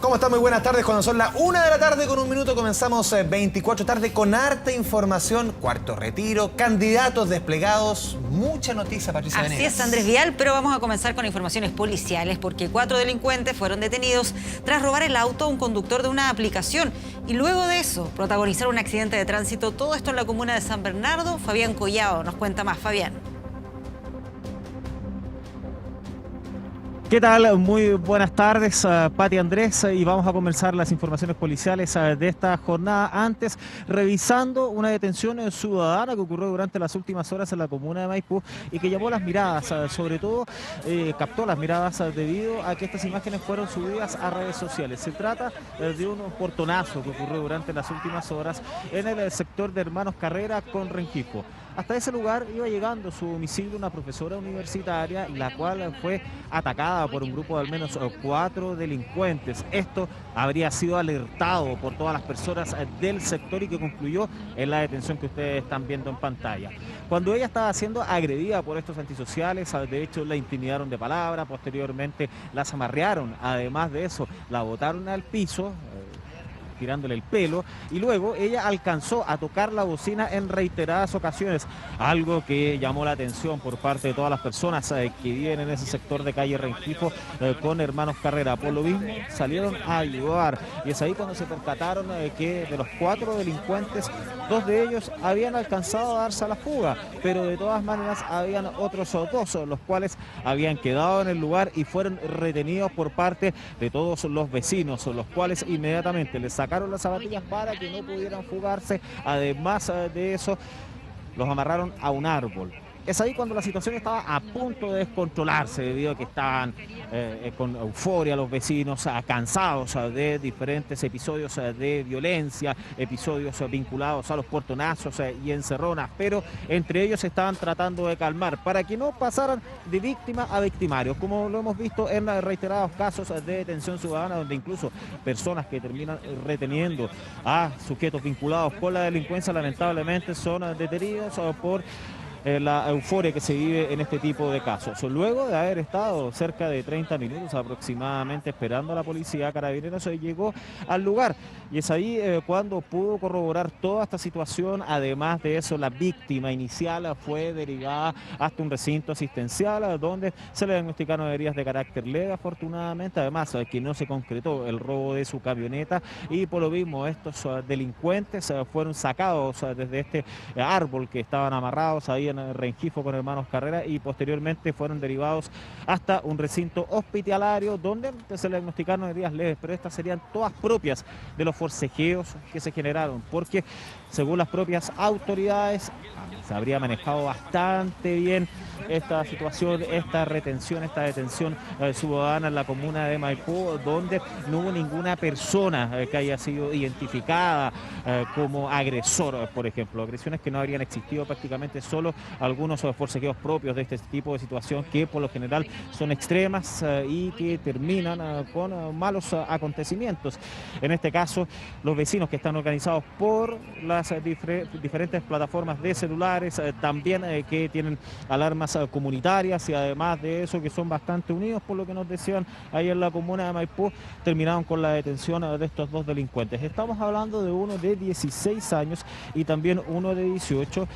¿Cómo están? Muy buenas tardes. Cuando son las 1 de la tarde con un minuto comenzamos 24 tarde con harta información, cuarto retiro, candidatos desplegados, mucha noticia, Patricia Venegas. Así es, Andrés Vial, pero vamos a comenzar con informaciones policiales porque 4 delincuentes fueron detenidos tras robar el auto a un conductor de una aplicación y luego de eso protagonizar un accidente de tránsito. Todo esto en la comuna de San Bernardo. Fabián Collado nos cuenta más. Fabián. ¿Qué tal? Muy buenas tardes, Pati, Andrés, y vamos a comenzar las informaciones policiales de esta jornada. Antes, revisando una detención ciudadana que ocurrió durante las últimas horas en la comuna de Maipú y que llamó las miradas, sobre todo captó las miradas debido a que estas imágenes fueron subidas a redes sociales. Se trata de un portonazo que ocurrió durante las últimas horas en el sector de Hermanos Carrera con Rengifo. Hasta ese lugar iba llegando a su domicilio una profesora universitaria, la cual fue atacada por un grupo de al menos 4 delincuentes. Esto habría sido alertado por todas las personas del sector y que concluyó en la detención que ustedes están viendo en pantalla. Cuando ella estaba siendo agredida por estos antisociales, de hecho la intimidaron de palabra, posteriormente la zamarrearon, además de eso la botaron al piso, tirándole el pelo, y luego ella alcanzó a tocar la bocina en reiteradas ocasiones, algo que llamó la atención por parte de todas las personas que viven en ese sector de calle Rengifo con Hermanos Carrera. Por lo mismo salieron a ayudar y es ahí cuando se percataron que de los 4 delincuentes, 2 de ellos habían alcanzado a darse a la fuga, pero de todas maneras habían otros 2, los cuales habían quedado en el lugar y fueron retenidos por parte de todos los vecinos, los cuales inmediatamente les sacaron las zapatillas para que no pudieran fugarse. Además de eso, los amarraron a un árbol. Es ahí cuando la situación estaba a punto de descontrolarse debido a que estaban con euforia los vecinos, cansados de diferentes episodios de violencia, episodios vinculados a los portonazos y encerronas, pero entre ellos estaban tratando de calmar para que no pasaran de víctima a victimario, como lo hemos visto en reiterados casos de detención ciudadana, donde incluso personas que terminan reteniendo a sujetos vinculados con la delincuencia lamentablemente son detenidos por la euforia que se vive en este tipo de casos. Luego de haber estado cerca de 30 minutos aproximadamente esperando a la policía, Carabineros llegó al lugar y es ahí cuando pudo corroborar toda esta situación. Además de eso, la víctima inicial fue derivada hasta un recinto asistencial donde se le diagnosticaron heridas de carácter leve, afortunadamente, además que no se concretó el robo de su camioneta y por lo mismo estos delincuentes fueron sacados desde este árbol que estaban amarrados ahí en Rengifo con Hermanos Carrera y posteriormente fueron derivados hasta un recinto hospitalario donde se le diagnosticaron heridas leves, pero estas serían todas propias de los forcejeos que se generaron, porque según las propias autoridades se habría manejado bastante bien esta situación, esta retención, esta detención ciudadana en la comuna de Maipú, donde no hubo ninguna persona que haya sido identificada como agresor, por ejemplo. Agresiones que no habrían existido prácticamente, solo algunos forcejeos propios de este tipo de situación que por lo general son extremas y que terminan con malos acontecimientos. En este caso, los vecinos que están organizados por las diferentes plataformas de celulares, también que tienen alarmas comunitarias y además de eso que son bastante unidos, por lo que nos decían ahí en la comuna de Maipú, terminaron con la detención de estos 2 delincuentes. Estamos hablando de uno de 16 años y también uno de 18,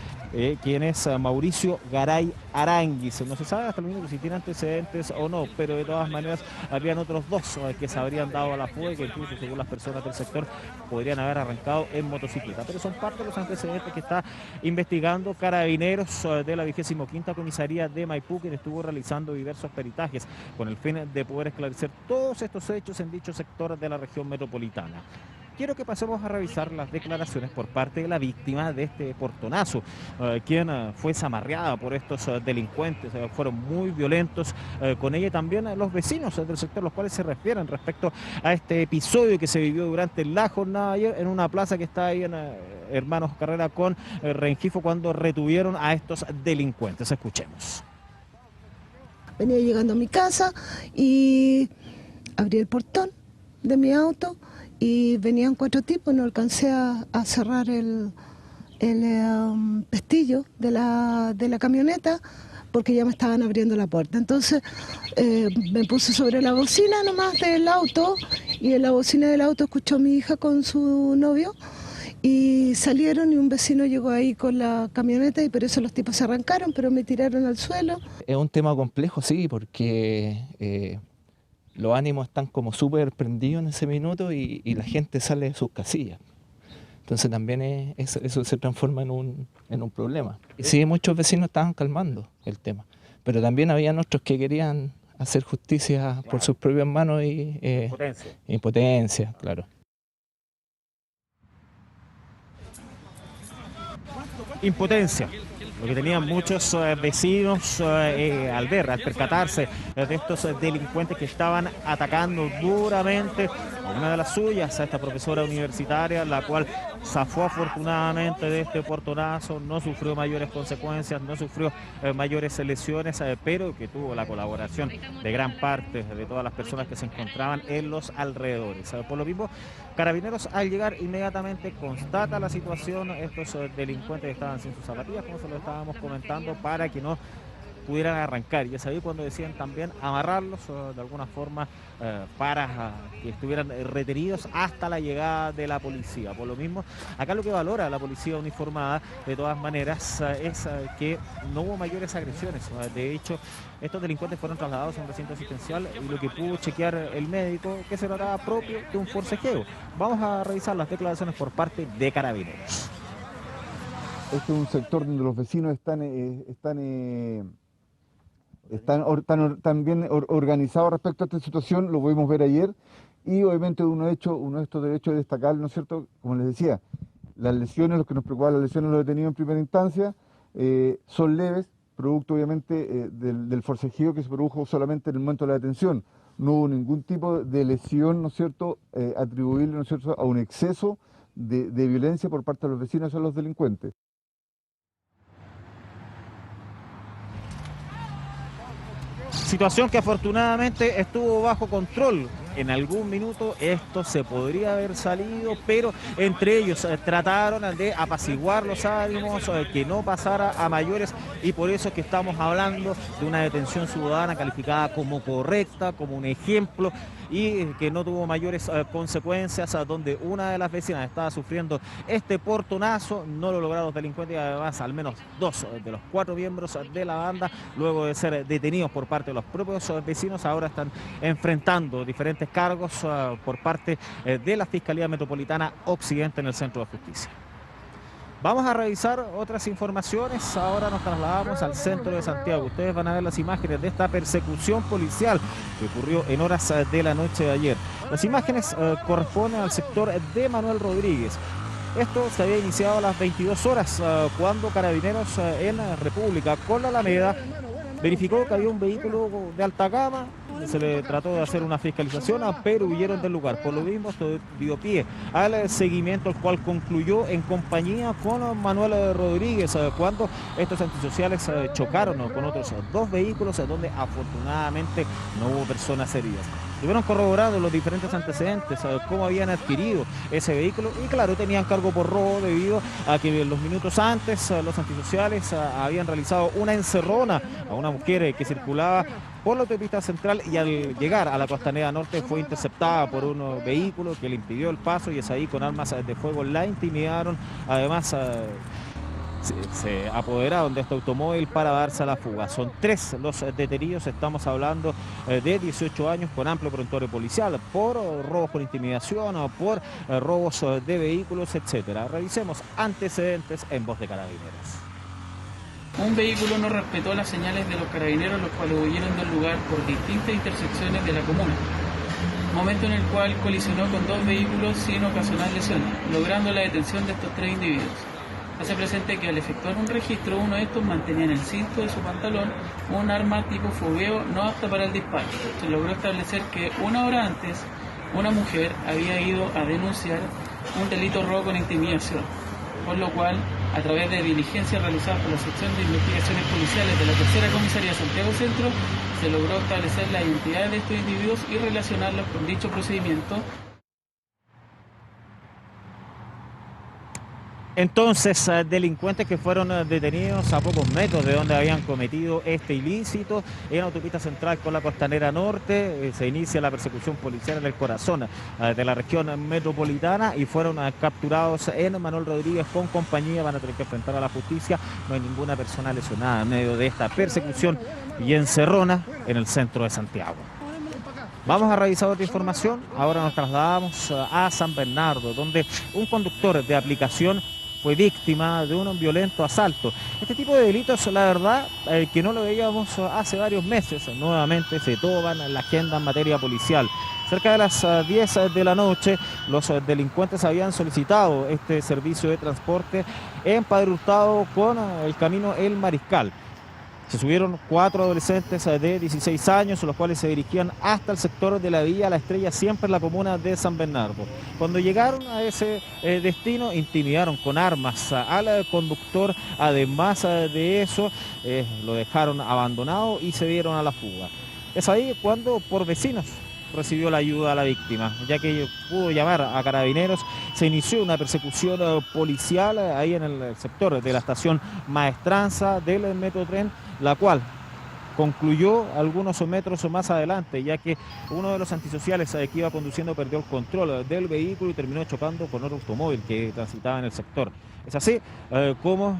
quien es Mauricio Garay Aranguis. No se sabe hasta el momento si tiene antecedentes o no, pero de todas maneras habrían otros 2 que se habrían dado a la fuga y que incluso según las personas del sector podrían haber arrancado en motocicleta, pero son parte de los antecedentes que está investigando Carabineros de la 25ª Comisaría de Maipú, quien estuvo realizando diversos peritajes con el fin de poder esclarecer todos estos hechos en dicho sector de la región metropolitana. Quiero que pasemos a revisar las declaraciones por parte de la víctima de este portonazo, quien fue zamarreada por estos delincuentes, fueron muy violentos con ella y también los vecinos del sector, los cuales se refieren respecto a este episodio que se vivió durante la jornada ayer en una plaza que está ahí en Hermanos Carrera con Rengifo, cuando retuvieron a estos delincuentes. Escuchemos. Venía llegando a mi casa y abrí el portón de mi auto y venían 4 tipos, no alcancé a cerrar el pestillo de la camioneta porque ya me estaban abriendo la puerta. Entonces me puse sobre la bocina nomás del auto y en la bocina del auto escuchó a mi hija con su novio y salieron y un vecino llegó ahí con la camioneta y por eso los tipos se arrancaron, pero me tiraron al suelo. Es un tema complejo, sí, porque los ánimos están como súper prendidos en ese minuto y la gente sale de sus casillas. Entonces también eso se transforma en un problema. Y sí, muchos vecinos estaban calmando el tema, pero también había otros que querían hacer justicia por sus propias manos y impotencia, claro. Impotencia, lo que tenían muchos vecinos al percatarse de estos delincuentes que estaban atacando duramente a una de las suyas, a esta profesora universitaria, la cual zafó afortunadamente de este portonazo, no sufrió mayores consecuencias, no sufrió mayores lesiones, pero que tuvo la colaboración de gran parte de todas las personas que se encontraban en los alrededores. Por lo mismo, Carabineros al llegar inmediatamente constata la situación, estos delincuentes estaban sin sus zapatillas, como se lo estábamos comentando, para que no pudieran arrancar, y es ahí cuando decían también amarrarlos de alguna forma para que estuvieran retenidos hasta la llegada de la policía. Por lo mismo, acá lo que valora la policía uniformada de todas maneras es que no hubo mayores agresiones. De hecho, estos delincuentes fueron trasladados a un recinto asistencial y lo que pudo chequear el médico que se trataba propio de un forcejeo. Vamos a revisar las declaraciones por parte de Carabineros. Este es un sector donde los vecinos están bien organizados respecto a esta situación, lo pudimos ver ayer, y obviamente uno de estos derechos es destacar, ¿no es cierto?, como les decía, las lesiones, lo que nos preocupa, las lesiones de los detenidos en primera instancia, son leves, producto obviamente del forcejeo que se produjo solamente en el momento de la detención. No hubo ningún tipo de lesión, ¿no es cierto?, atribuible, ¿no es cierto?, a un exceso de violencia por parte de los vecinos a los delincuentes. Situación que afortunadamente estuvo bajo control. En algún minuto esto se podría haber salido, pero entre ellos trataron de apaciguar los ánimos, que no pasara a mayores, y por eso es que estamos hablando de una detención ciudadana calificada como correcta, como un ejemplo, y que no tuvo mayores consecuencias, donde una de las vecinas estaba sufriendo este portonazo. No lo lograron los delincuentes, y además al menos 2 de los 4 miembros de la banda, luego de ser detenidos por parte de los propios vecinos, ahora están enfrentando diferentes cargos por parte de la Fiscalía Metropolitana Occidente en el Centro de Justicia. Vamos a revisar otras informaciones. Ahora nos trasladamos al centro de Santiago. Ustedes van a ver las imágenes de esta persecución policial que ocurrió en horas de la noche de ayer. Las imágenes corresponden al sector de Manuel Rodríguez. Esto se había iniciado a las 22 horas cuando Carabineros en República con la Alameda verificó que había un vehículo de alta gama. Se le trató de hacer una fiscalización, pero huyeron del lugar. Por lo mismo, esto dio pie al seguimiento, el cual concluyó en compañía con Manuel Rodríguez, cuando estos antisociales chocaron con otros 2 vehículos, donde afortunadamente no hubo personas heridas. Estuvieron corroborando los diferentes antecedentes, cómo habían adquirido ese vehículo, y claro, tenían cargo por robo debido a que los minutos antes los antisociales habían realizado una encerrona a una mujer que circulaba por la autopista central, y al llegar a la Costanera Norte fue interceptada por un vehículo que le impidió el paso, y es ahí con armas de fuego la intimidaron. Además se apoderaron de este automóvil para darse a la fuga. Son 3 los detenidos, estamos hablando de 18 años con amplio prontuario policial por robos por intimidación, por robos de vehículos, etcétera. Revisemos antecedentes en voz de Carabineros. Un vehículo no respetó las señales de los carabineros, los cuales huyeron del lugar por distintas intersecciones de la comuna, momento en el cual colisionó con 2 vehículos sin ocasionar lesiones, logrando la detención de estos 3 individuos. Hace presente que al efectuar un registro, uno de estos mantenía en el cinto de su pantalón un arma tipo fogueo no apta para el disparo. Se logró establecer que 1 hora antes, una mujer había ido a denunciar un delito robo con intimidación, por lo cual, a través de diligencias realizadas por la sección de investigaciones policiales de la Tercera Comisaría Santiago Centro, se logró establecer la identidad de estos individuos y relacionarlos con dicho procedimiento. Entonces, delincuentes que fueron detenidos a pocos metros de donde habían cometido este ilícito en autopista central con la costanera norte. Se inicia la persecución policial en el corazón de la región metropolitana y fueron capturados en Manuel Rodríguez con compañía. Van a tener que enfrentar a la justicia. No hay ninguna persona lesionada en medio de esta persecución y encerrona en el centro de Santiago. Vamos a revisar otra información. Ahora nos trasladamos a San Bernardo, donde un conductor de aplicación fue víctima de un violento asalto. Este tipo de delitos, la verdad, que no lo veíamos hace varios meses, nuevamente se toman la agenda en materia policial. Cerca de las 10 de la noche, los delincuentes habían solicitado este servicio de transporte en Padre Hurtado con el camino El Mariscal. Se subieron 4 adolescentes de 16 años, los cuales se dirigían hasta el sector de la Villa La Estrella, siempre en la comuna de San Bernardo. Cuando llegaron a ese destino, intimidaron con armas al conductor. Además de eso, lo dejaron abandonado y se dieron a la fuga. Es ahí cuando, por vecinos, recibió la ayuda a la víctima, ya que pudo llamar a carabineros. Se inició una persecución policial ahí en el sector de la estación Maestranza del Metrotren, la cual concluyó algunos metros más adelante, ya que uno de los antisociales que iba conduciendo perdió el control del vehículo y terminó chocando con otro automóvil que transitaba en el sector. Es así como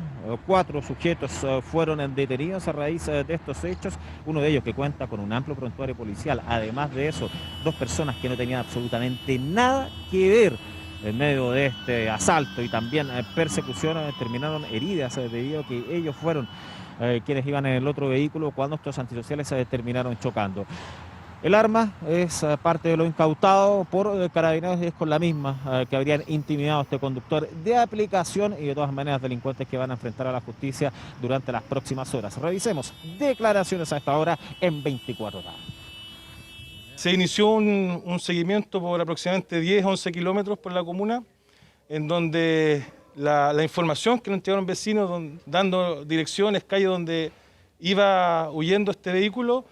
4 sujetos fueron detenidos a raíz de estos hechos, uno de ellos que cuenta con un amplio prontuario policial. Además de eso, 2 personas que no tenían absolutamente nada que ver en medio de este asalto y también persecución terminaron heridas debido a que ellos fueron quienes iban en el otro vehículo cuando estos antisociales terminaron chocando. El arma es parte de lo incautado por carabineros y es con la misma que habrían intimidado a este conductor de aplicación y de todas maneras delincuentes que van a enfrentar a la justicia durante las próximas horas. Revisemos declaraciones a esta hora en 24 horas. Se inició un seguimiento por aproximadamente 10-11 kilómetros por la comuna, en donde la información que nos entregaron vecinos dando direcciones, calles donde iba huyendo este vehículo,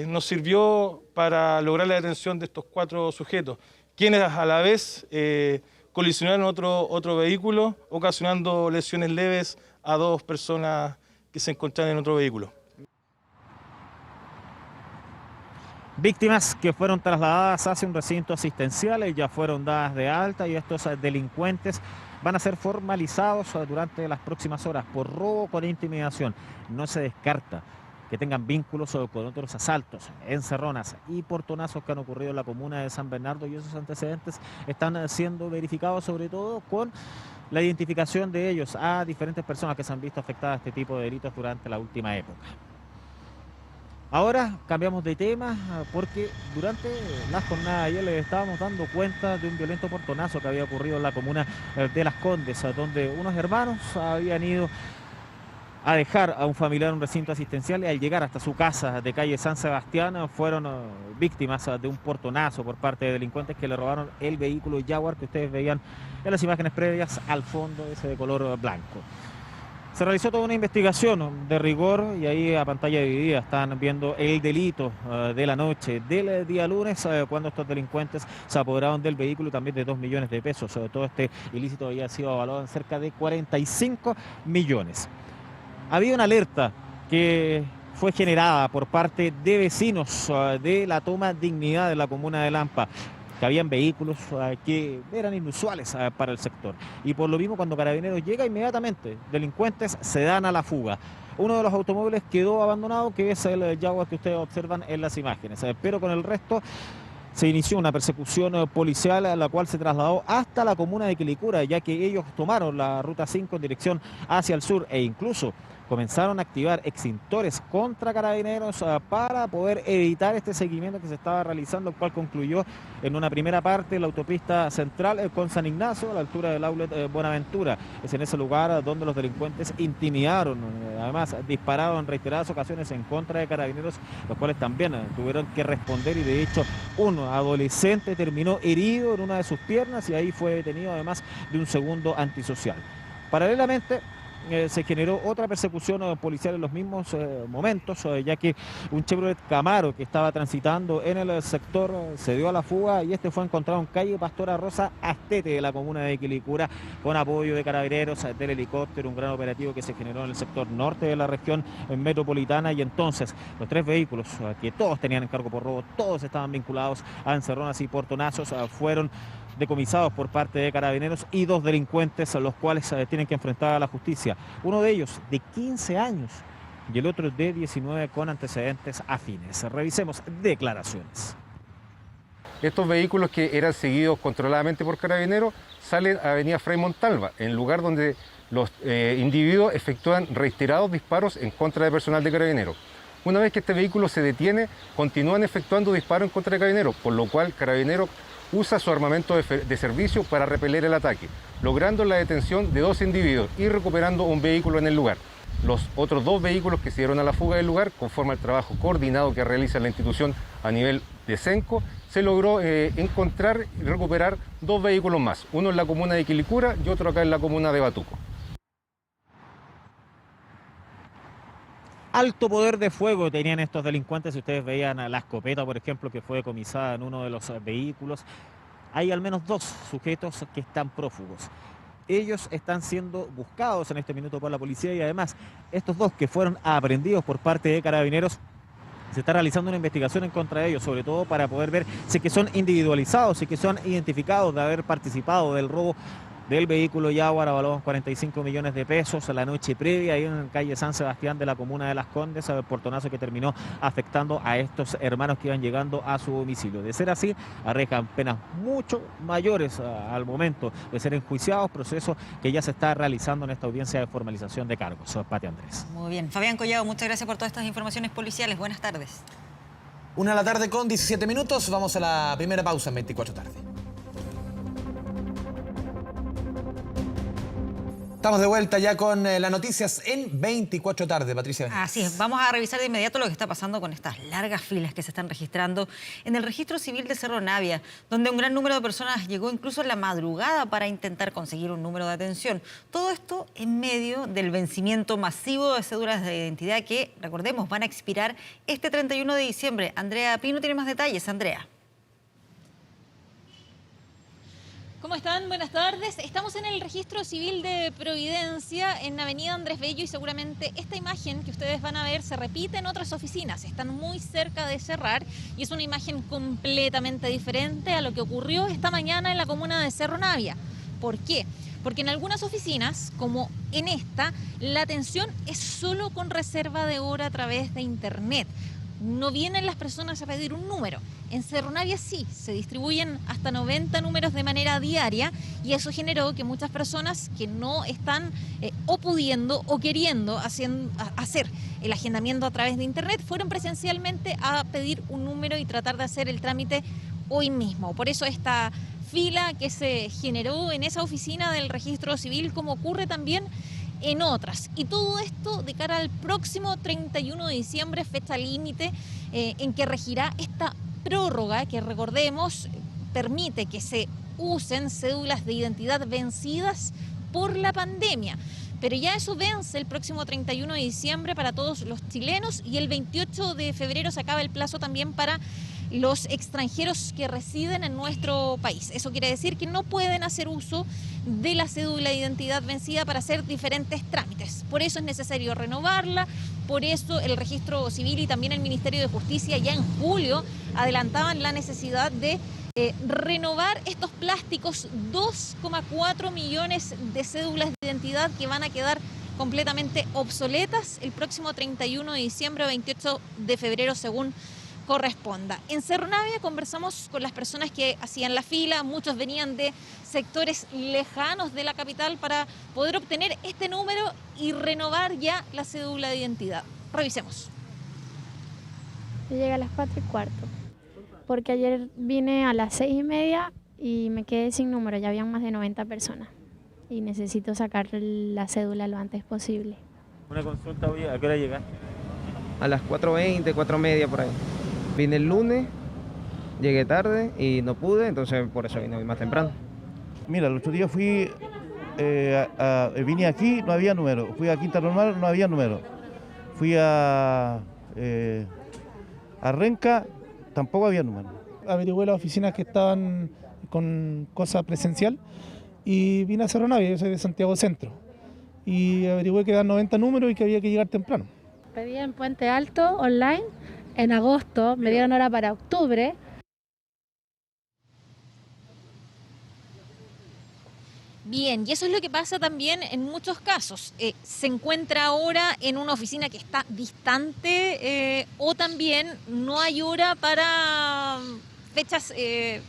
nos sirvió para lograr la detención de estos 4 sujetos, quienes a la vez colisionaron otro vehículo, ocasionando lesiones leves a 2 personas que se encontraban en otro vehículo. Víctimas que fueron trasladadas hacia un recinto asistencial y ya fueron dadas de alta, y estos delincuentes van a ser formalizados durante las próximas horas por robo con intimidación. No se descarta que tengan vínculos con otros asaltos, encerronas y portonazos que han ocurrido en la comuna de San Bernardo, y esos antecedentes están siendo verificados sobre todo con la identificación de ellos a diferentes personas que se han visto afectadas a este tipo de delitos durante la última época. Ahora cambiamos de tema porque durante la jornada de ayer les estábamos dando cuenta de un violento portonazo que había ocurrido en la comuna de Las Condes, donde unos hermanos habían ido a dejar a un familiar en un recinto asistencial y al llegar hasta su casa de calle San Sebastián fueron víctimas de un portonazo por parte de delincuentes que le robaron el vehículo Jaguar que ustedes veían en las imágenes previas al fondo, ese de color blanco. Se realizó toda una investigación de rigor y ahí a pantalla dividida están viendo el delito de la noche del día lunes cuando estos delincuentes se apoderaron del vehículo y también de 2 millones de pesos. Todo este ilícito había sido evaluado en cerca de 45 millones. Había una alerta que fue generada por parte de vecinos de la toma Dignidad de la comuna de Lampa, que habían vehículos que eran inusuales para el sector. Y por lo mismo, cuando Carabineros llega, inmediatamente delincuentes se dan a la fuga. Uno de los automóviles quedó abandonado, que es el Jaguar que ustedes observan en las imágenes. Pero con el resto se inició una persecución policial, a la cual se trasladó hasta la comuna de Quilicura, ya que ellos tomaron la ruta 5 en dirección hacia el sur e incluso comenzaron a activar extintores contra Carabineros para poder evitar este seguimiento que se estaba realizando, el cual concluyó en una primera parte en la autopista central con San Ignacio, a la altura del outlet Buenaventura. Es en ese lugar donde los delincuentes intimidaron, además dispararon en reiteradas ocasiones en contra de Carabineros, los cuales también tuvieron que responder, y de hecho un adolescente terminó herido en una de sus piernas y ahí fue detenido, además de un segundo antisocial. Paralelamente, se generó otra persecución policial en los mismos momentos, ya que un Chevrolet Camaro que estaba transitando en el sector se dio a la fuga y este fue encontrado en calle Pastora Rosa Astete de la comuna de Quilicura, con apoyo de carabineros, del helicóptero, un gran operativo que se generó en el sector norte de la región metropolitana. Y entonces los 3 vehículos que todos tenían encargo por robo, todos estaban vinculados a encerronas y portonazos, fueron decomisados por parte de carabineros, y 2 delincuentes los cuales tienen que enfrentar a la justicia. Uno de ellos de 15 años y el otro de 19 con antecedentes afines. Revisemos declaraciones. Estos vehículos que eran seguidos controladamente por carabineros salen a Avenida Fray Montalva, en lugar donde los individuos efectúan reiterados disparos en contra de personal de carabineros. Una vez que este vehículo se detiene, continúan efectuando disparos en contra de carabineros, por lo cual carabineros usa su armamento de servicio para repeler el ataque, logrando la detención de 2 individuos y recuperando un vehículo en el lugar. Los otros 2 vehículos que se dieron a la fuga del lugar, conforme al trabajo coordinado que realiza la institución a nivel de SENCO, se logró encontrar y recuperar 2 vehículos más, uno en la comuna de Quilicura y otro acá en la comuna de Batuco. Alto poder de fuego tenían estos delincuentes. Si ustedes veían la escopeta, por ejemplo, que fue decomisada en uno de los vehículos, hay al menos 2 sujetos que están prófugos. Ellos están siendo buscados en este minuto por la policía, y además estos 2 que fueron aprehendidos por parte de carabineros, se está realizando una investigación en contra de ellos, sobre todo para poder ver si que son individualizados, si que son identificados de haber participado del robo del vehículo Jaguar, avalado en 45 millones de pesos la noche previa, ahí en calle San Sebastián de la comuna de Las Condes, el portonazo que terminó afectando a estos hermanos que iban llegando a su domicilio. De ser así, arriesgan penas mucho mayores al momento de ser enjuiciados, proceso que ya se está realizando en esta audiencia de formalización de cargos. Pati Andrés. Muy bien. Fabián Collado, muchas gracias por todas estas informaciones policiales. Buenas tardes. 1 de la tarde con 17 minutos. Vamos a la primera pausa en 24 tarde. Estamos de vuelta ya con las noticias en 24 tarde, Patricia Benítez. Así es, vamos a revisar de inmediato lo que está pasando con estas largas filas que se están registrando en el registro civil de Cerro Navia, donde un gran número de personas llegó incluso en la madrugada para intentar conseguir un número de atención. Todo esto en medio del vencimiento masivo de cédulas de identidad que, recordemos, van a expirar este 31 de diciembre. Andrea Pino tiene más detalles. Andrea. ¿Cómo están? Buenas tardes. Estamos en el registro civil de Providencia, en Avenida Andrés Bello, y seguramente esta imagen que ustedes van a ver se repite en otras oficinas. Están muy cerca de cerrar y es una imagen completamente diferente a lo que ocurrió esta mañana en la comuna de Cerro Navia. ¿Por qué? Porque en algunas oficinas, como en esta, la atención es solo con reserva de hora a través de internet. No vienen las personas a pedir un número. En Cerro Navia sí, se distribuyen hasta 90 números de manera diaria, y eso generó que muchas personas que no están o pudiendo o queriendo hacer el agendamiento a través de internet fueron presencialmente a pedir un número y tratar de hacer el trámite hoy mismo. Por eso esta fila que se generó en esa oficina del registro civil, como ocurre también en otras. Y todo esto de cara al próximo 31 de diciembre, fecha límite en que regirá esta prórroga que, recordemos, permite que se usen cédulas de identidad vencidas por la pandemia. Pero ya eso vence el próximo 31 de diciembre para todos los chilenos, y el 28 de febrero se acaba el plazo también para los extranjeros que residen en nuestro país. Eso quiere decir que no pueden hacer uso de la cédula de identidad vencida para hacer diferentes trámites. Por eso es necesario renovarla, por eso el registro civil y también el Ministerio de Justicia ya en julio adelantaban la necesidad de renovar estos plásticos, 2,4 millones de cédulas de identidad que van a quedar completamente obsoletas el próximo 31 de diciembre o 28 de febrero según corresponda. En Cerro Navia conversamos con las personas que hacían la fila, muchos venían de sectores lejanos de la capital para poder obtener este número y renovar ya la cédula de identidad. Revisemos. Yo llegué a las 4:15, porque ayer vine a las 6:30 y me quedé sin número, ya habían más de 90 personas y necesito sacar la cédula lo antes posible. Una consulta, hoy, ¿a qué hora llegaste? A las 4:20, 4:30 por ahí. Vine el lunes, llegué tarde y no pude, entonces por eso vine hoy más temprano. Mira, el otro día fui vine aquí, no había número. Fui a Quinta Normal, no había número. Fui a Renca, tampoco había número. Averigüé las oficinas que estaban con cosa presencial y vine a Cerro Navia, yo soy de Santiago Centro. Y averigüé que dan 90 números y que había que llegar temprano. Pedí en Puente Alto, online, en agosto, me dieron hora para octubre. Bien, y eso es lo que pasa también en muchos casos. Se encuentra ahora en una oficina que está distante o también no hay hora para fechas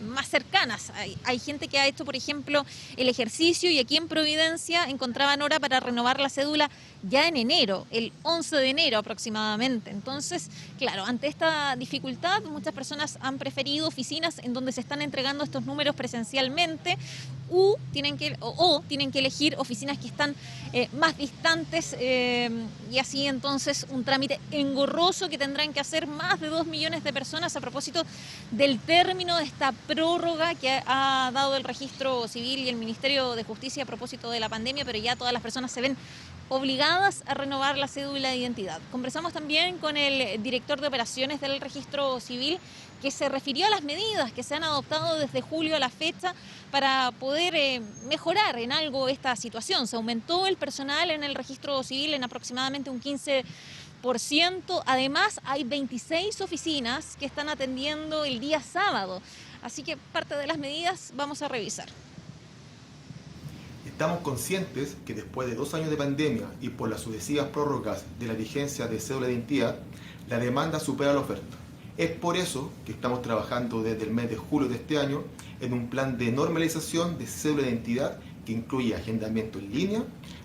más cercanas. Hay gente que ha hecho, por ejemplo, el ejercicio y aquí en Providencia encontraban hora para renovar la cédula ya en enero, el 11 de enero aproximadamente. Entonces, claro, ante esta dificultad, muchas personas han preferido oficinas en donde se están entregando estos números presencialmente o tienen que elegir oficinas que están más distantes y así entonces un trámite engorroso que tendrán que hacer más de 2 millones de personas a propósito del término de esta prórroga que ha dado el Registro Civil y el Ministerio de Justicia a propósito de la pandemia, pero ya todas las personas se ven obligadas a renovar la cédula de identidad. Conversamos también con el director de operaciones del Registro Civil, que se refirió a las medidas que se han adoptado desde julio a la fecha para poder mejorar en algo esta situación. Se aumentó el personal en el Registro Civil en aproximadamente un 15%. Además, hay 26 oficinas que están atendiendo el día sábado. Así que parte de las medidas vamos a revisar. Estamos conscientes que después de 2 años de pandemia y por las sucesivas prórrogas de la vigencia de cédula de identidad, la demanda supera la oferta. Es por eso que estamos trabajando desde el mes de julio de este año en un plan de normalización de cédula de identidad que incluye agendamiento en línea,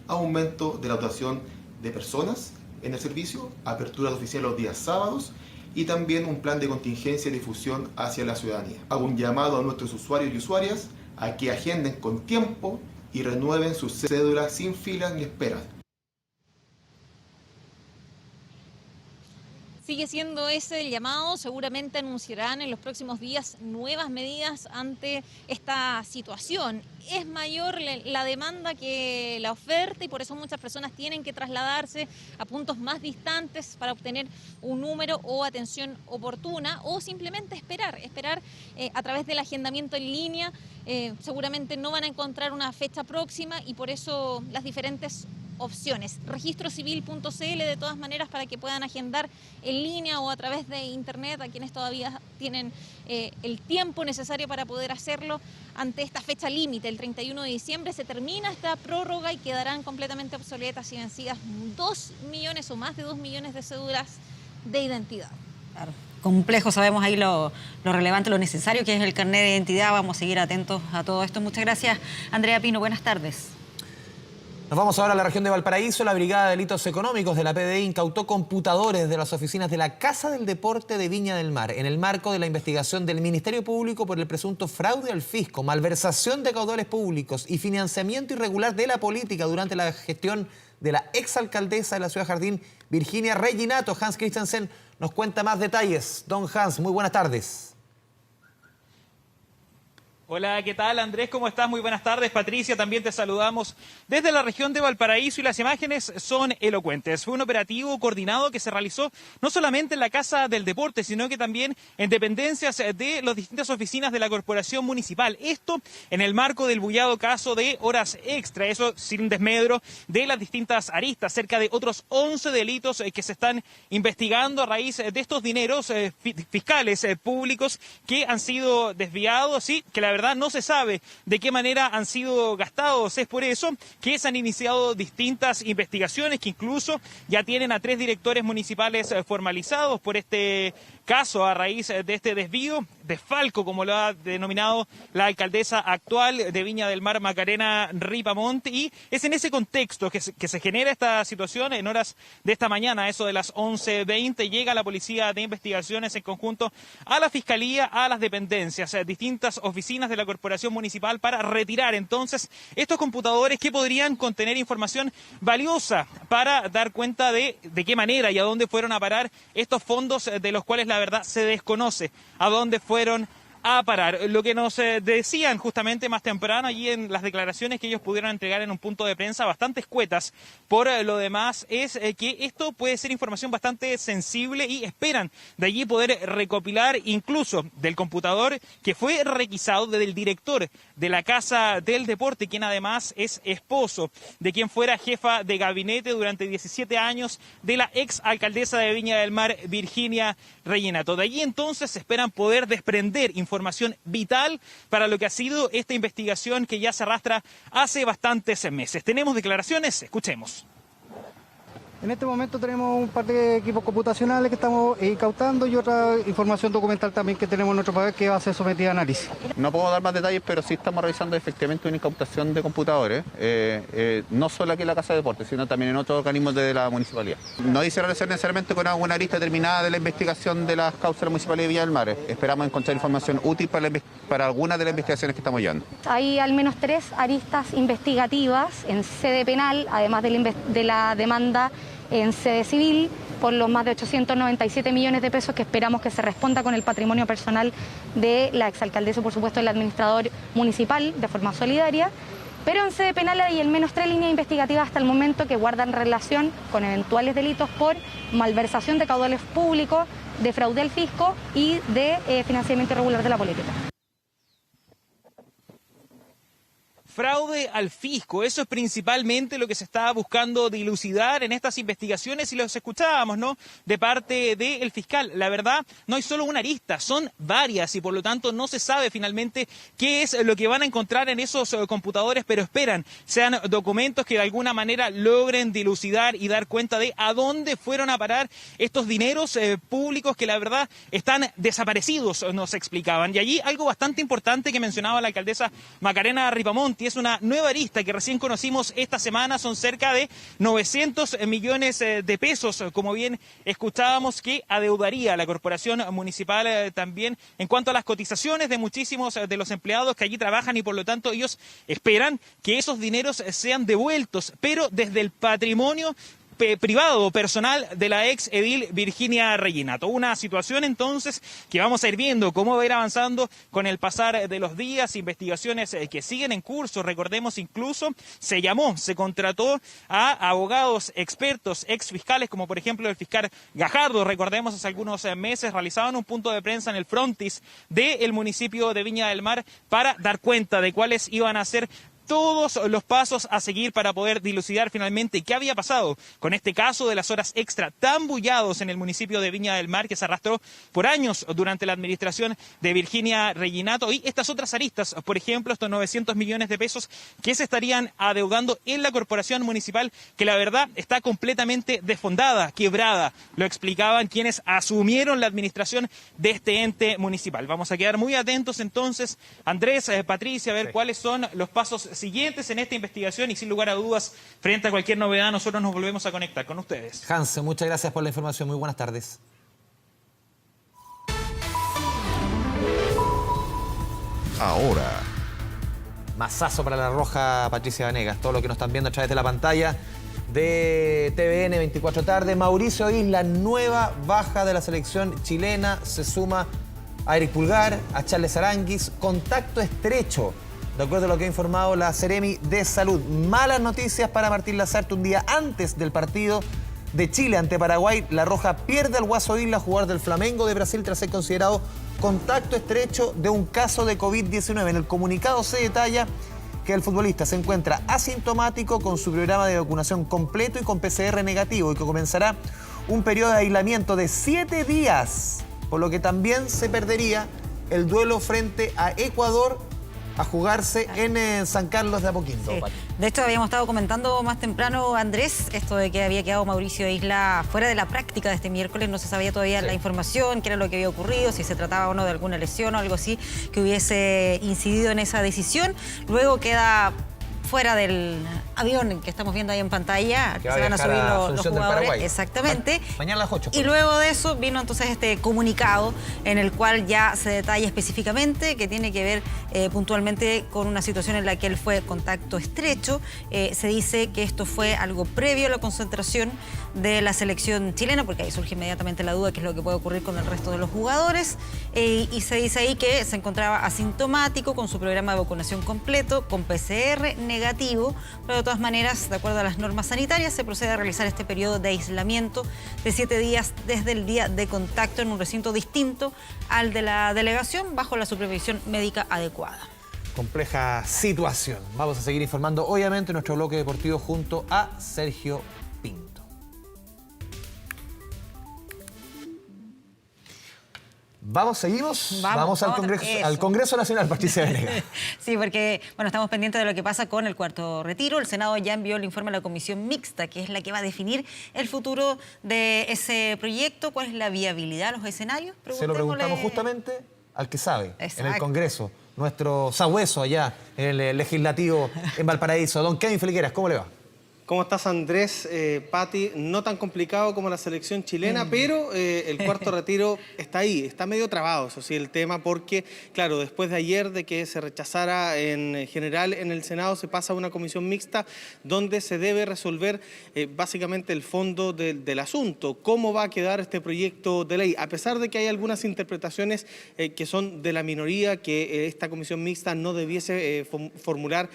aumento de la dotación de personas en el servicio, apertura de oficinas los días sábados y también un plan de contingencia y difusión hacia la ciudadanía. Hago un llamado a nuestros usuarios y usuarias a que agenden con tiempo y renueven sus cédulas sin filas ni esperas. Sigue siendo ese el llamado, seguramente anunciarán en los próximos días nuevas medidas ante esta situación. Es mayor la demanda que la oferta y por eso muchas personas tienen que trasladarse a puntos más distantes para obtener un número o atención oportuna o simplemente esperar a través del agendamiento en línea. Seguramente no van a encontrar una fecha próxima y por eso las diferentes opciones. Registrocivil.cl de todas maneras para que puedan agendar en línea o a través de internet a quienes todavía tienen el tiempo necesario para poder hacerlo ante esta fecha límite. El 31 de diciembre se termina esta prórroga y quedarán completamente obsoletas y vencidas 2 millones o más de 2 millones de cédulas de identidad. Claro. Complejo, sabemos ahí lo relevante, lo necesario que es el carnet de identidad. Vamos a seguir atentos a todo esto. Muchas gracias, Andrea Pino. Buenas tardes. Nos vamos ahora a la región de Valparaíso. La Brigada de Delitos Económicos de la PDI incautó computadores de las oficinas de la Casa del Deporte de Viña del Mar en el marco de la investigación del Ministerio Público por el presunto fraude al fisco, malversación de caudales públicos y financiamiento irregular de la política durante la gestión de la exalcaldesa de la Ciudad Jardín, Virginia Reginato. Hans Christensen nos cuenta más detalles. Don Hans, muy buenas tardes. Hola, ¿qué tal, Andrés? ¿Cómo estás? Muy buenas tardes. Patricia, también te saludamos desde la región de Valparaíso y las imágenes son elocuentes. Fue un operativo coordinado que se realizó no solamente en la Casa del Deporte, sino que también en dependencias de las distintas oficinas de la Corporación Municipal. Esto en el marco del bullado caso de horas extra, eso sin desmedro de las distintas aristas, cerca de otros 11 delitos que se están investigando a raíz de estos dineros fiscales públicos que han sido desviados y que la verdad no se sabe de qué manera han sido gastados. Es por eso que se han iniciado distintas investigaciones que incluso ya tienen a 3 directores municipales formalizados por este caso a raíz de este desvío, desfalco, como lo ha denominado la alcaldesa actual de Viña del Mar, Macarena Ripamont, y es en ese contexto que se genera esta situación. En horas de esta mañana, eso de las 11:20, llega la Policía de Investigaciones en conjunto a la Fiscalía, a las dependencias, a distintas oficinas de la Corporación Municipal para retirar entonces estos computadores que podrían contener información valiosa para dar cuenta de qué manera y a dónde fueron a parar estos fondos de los cuales la verdad se desconoce a dónde fueron a parar. Lo que nos decían justamente más temprano allí en las declaraciones que ellos pudieron entregar en un punto de prensa bastante escuetas por lo demás es que esto puede ser información bastante sensible y esperan de allí poder recopilar incluso del computador que fue requisado del director de la Casa del Deporte, quien además es esposo de quien fuera jefa de gabinete durante 17 años de la ex alcaldesa de Viña del Mar, Virginia Reginato. De allí entonces esperan poder desprender información vital para lo que ha sido esta investigación que ya se arrastra hace bastantes meses. Tenemos declaraciones, escuchemos. En este momento tenemos un par de equipos computacionales que estamos incautando y otra información documental también que tenemos en nuestro país que va a ser sometida a análisis. No puedo dar más detalles, pero sí estamos realizando efectivamente una incautación de computadores, no solo aquí en la Casa de Deportes, sino también en otros organismos de la municipalidad. No dice relación necesariamente con alguna arista determinada de la investigación de las causas de la Municipalidad de Viña del Mar. Esperamos encontrar información útil para algunas de las investigaciones que estamos llevando. Hay al menos 3 aristas investigativas en sede penal, además de la demanda en sede civil por los más de 897 millones de pesos que esperamos que se responda con el patrimonio personal de la exalcaldesa y por supuesto del administrador municipal de forma solidaria. Pero en sede penal hay al menos 3 líneas investigativas hasta el momento que guardan relación con eventuales delitos por malversación de caudales públicos, de fraude al fisco y de financiamiento irregular de la política. Fraude al fisco, eso es principalmente lo que se está buscando dilucidar en estas investigaciones y los escuchábamos, ¿no?, de parte del fiscal. La verdad, no hay solo una arista, son varias y por lo tanto no se sabe finalmente qué es lo que van a encontrar en esos computadores, pero esperan sean documentos que de alguna manera logren dilucidar y dar cuenta de a dónde fueron a parar estos dineros públicos que la verdad están desaparecidos, nos explicaban. Y allí algo bastante importante que mencionaba la alcaldesa Macarena Ripamonti, es una nueva arista que recién conocimos esta semana, son cerca de 900 millones de pesos, como bien escuchábamos, que adeudaría la corporación municipal también en cuanto a las cotizaciones de muchísimos de los empleados que allí trabajan y por lo tanto ellos esperan que esos dineros sean devueltos, pero desde el patrimonio privado, personal de la ex edil Virginia Reginato. Una situación entonces que vamos a ir viendo cómo va a ir avanzando con el pasar de los días, investigaciones que siguen en curso. Recordemos incluso se contrató a abogados expertos, ex fiscales, como por ejemplo el fiscal Gajardo. Recordemos hace algunos meses realizaban un punto de prensa en el frontis del municipio de Viña del Mar para dar cuenta de cuáles iban a ser todos los pasos a seguir para poder dilucidar finalmente qué había pasado con este caso de las horas extra tan bullados en el municipio de Viña del Mar que se arrastró por años durante la administración de Virginia Reginato y estas otras aristas, por ejemplo, estos 900 millones de pesos que se estarían adeudando en la corporación municipal que la verdad está completamente desfondada, quebrada, lo explicaban quienes asumieron la administración de este ente municipal. Vamos a quedar muy atentos entonces, Andrés, Patricia, a ver cuáles son los pasos siguientes en esta investigación y sin lugar a dudas, frente a cualquier novedad, nosotros nos volvemos a conectar con ustedes. Hans, muchas gracias por la información. Muy buenas tardes. Ahora. Mazazo para la Roja, Patricia Vanegas. Todo lo que nos están viendo a través de la pantalla de TVN 24 tarde. Mauricio Isla, nueva baja de la selección chilena. Se suma a Eric Pulgar, a Charles Aranguis. Contacto estrecho, de acuerdo a lo que ha informado la Seremi de Salud. Malas noticias para Martín Lazarte. Un día antes del partido de Chile ante Paraguay, la Roja pierde al Guaso Isla, jugador del Flamengo de Brasil, tras ser considerado contacto estrecho de un caso de COVID-19. En el comunicado se detalla que el futbolista se encuentra asintomático con su programa de vacunación completo y con PCR negativo y que comenzará un periodo de aislamiento de 7 días, por lo que también se perdería el duelo frente a Ecuador a jugarse en San Carlos de Apoquindo. Sí. De hecho, habíamos estado comentando más temprano, Andrés, esto de que había quedado Mauricio Isla fuera de la práctica de este miércoles. No se sabía todavía la información, qué era lo que había ocurrido, si se trataba o no de alguna lesión o algo así que hubiese incidido en esa decisión. Luego queda fuera del avión que estamos viendo ahí en pantalla, que se van a subir los jugadores. Exactamente. Mañana a las 8. Y luego de eso vino entonces este comunicado en el cual ya se detalla específicamente que tiene que ver puntualmente con una situación en la que él fue contacto estrecho. Se dice que esto fue algo previo a la concentración de la selección chilena, porque ahí surge inmediatamente la duda de qué es lo que puede ocurrir con el resto de los jugadores. Y se dice ahí que se encontraba asintomático, con su programa de vacunación completo, con PCR negativo, pero de todas maneras, de acuerdo a las normas sanitarias, se procede a realizar este periodo de aislamiento de 7 días desde el día de contacto en un recinto distinto al de la delegación, bajo la supervisión médica adecuada. Compleja situación. Vamos a seguir informando, obviamente, en nuestro bloque deportivo junto a Sergio Pinto. Seguimos. Vamos al Congreso Nacional, Patricia Venegas. Sí, porque estamos pendientes de lo que pasa con el cuarto retiro. El Senado ya envió el informe a la comisión mixta, que es la que va a definir el futuro de ese proyecto, cuál es la viabilidad, los escenarios. Se lo preguntamos justamente al que sabe. Exacto. En el Congreso, nuestro sabueso allá en el Legislativo en Valparaíso. Don Kevin Feliqueras, ¿cómo le va? ¿Cómo estás, Andrés? Pati, no tan complicado como la selección chilena, pero el cuarto retiro está ahí, está medio trabado, eso sí, el tema, porque, claro, después de ayer de que se rechazara en general en el Senado, se pasa a una comisión mixta donde se debe resolver básicamente el fondo del asunto, cómo va a quedar este proyecto de ley, a pesar de que hay algunas interpretaciones que son de la minoría, que esta comisión mixta no debiese formular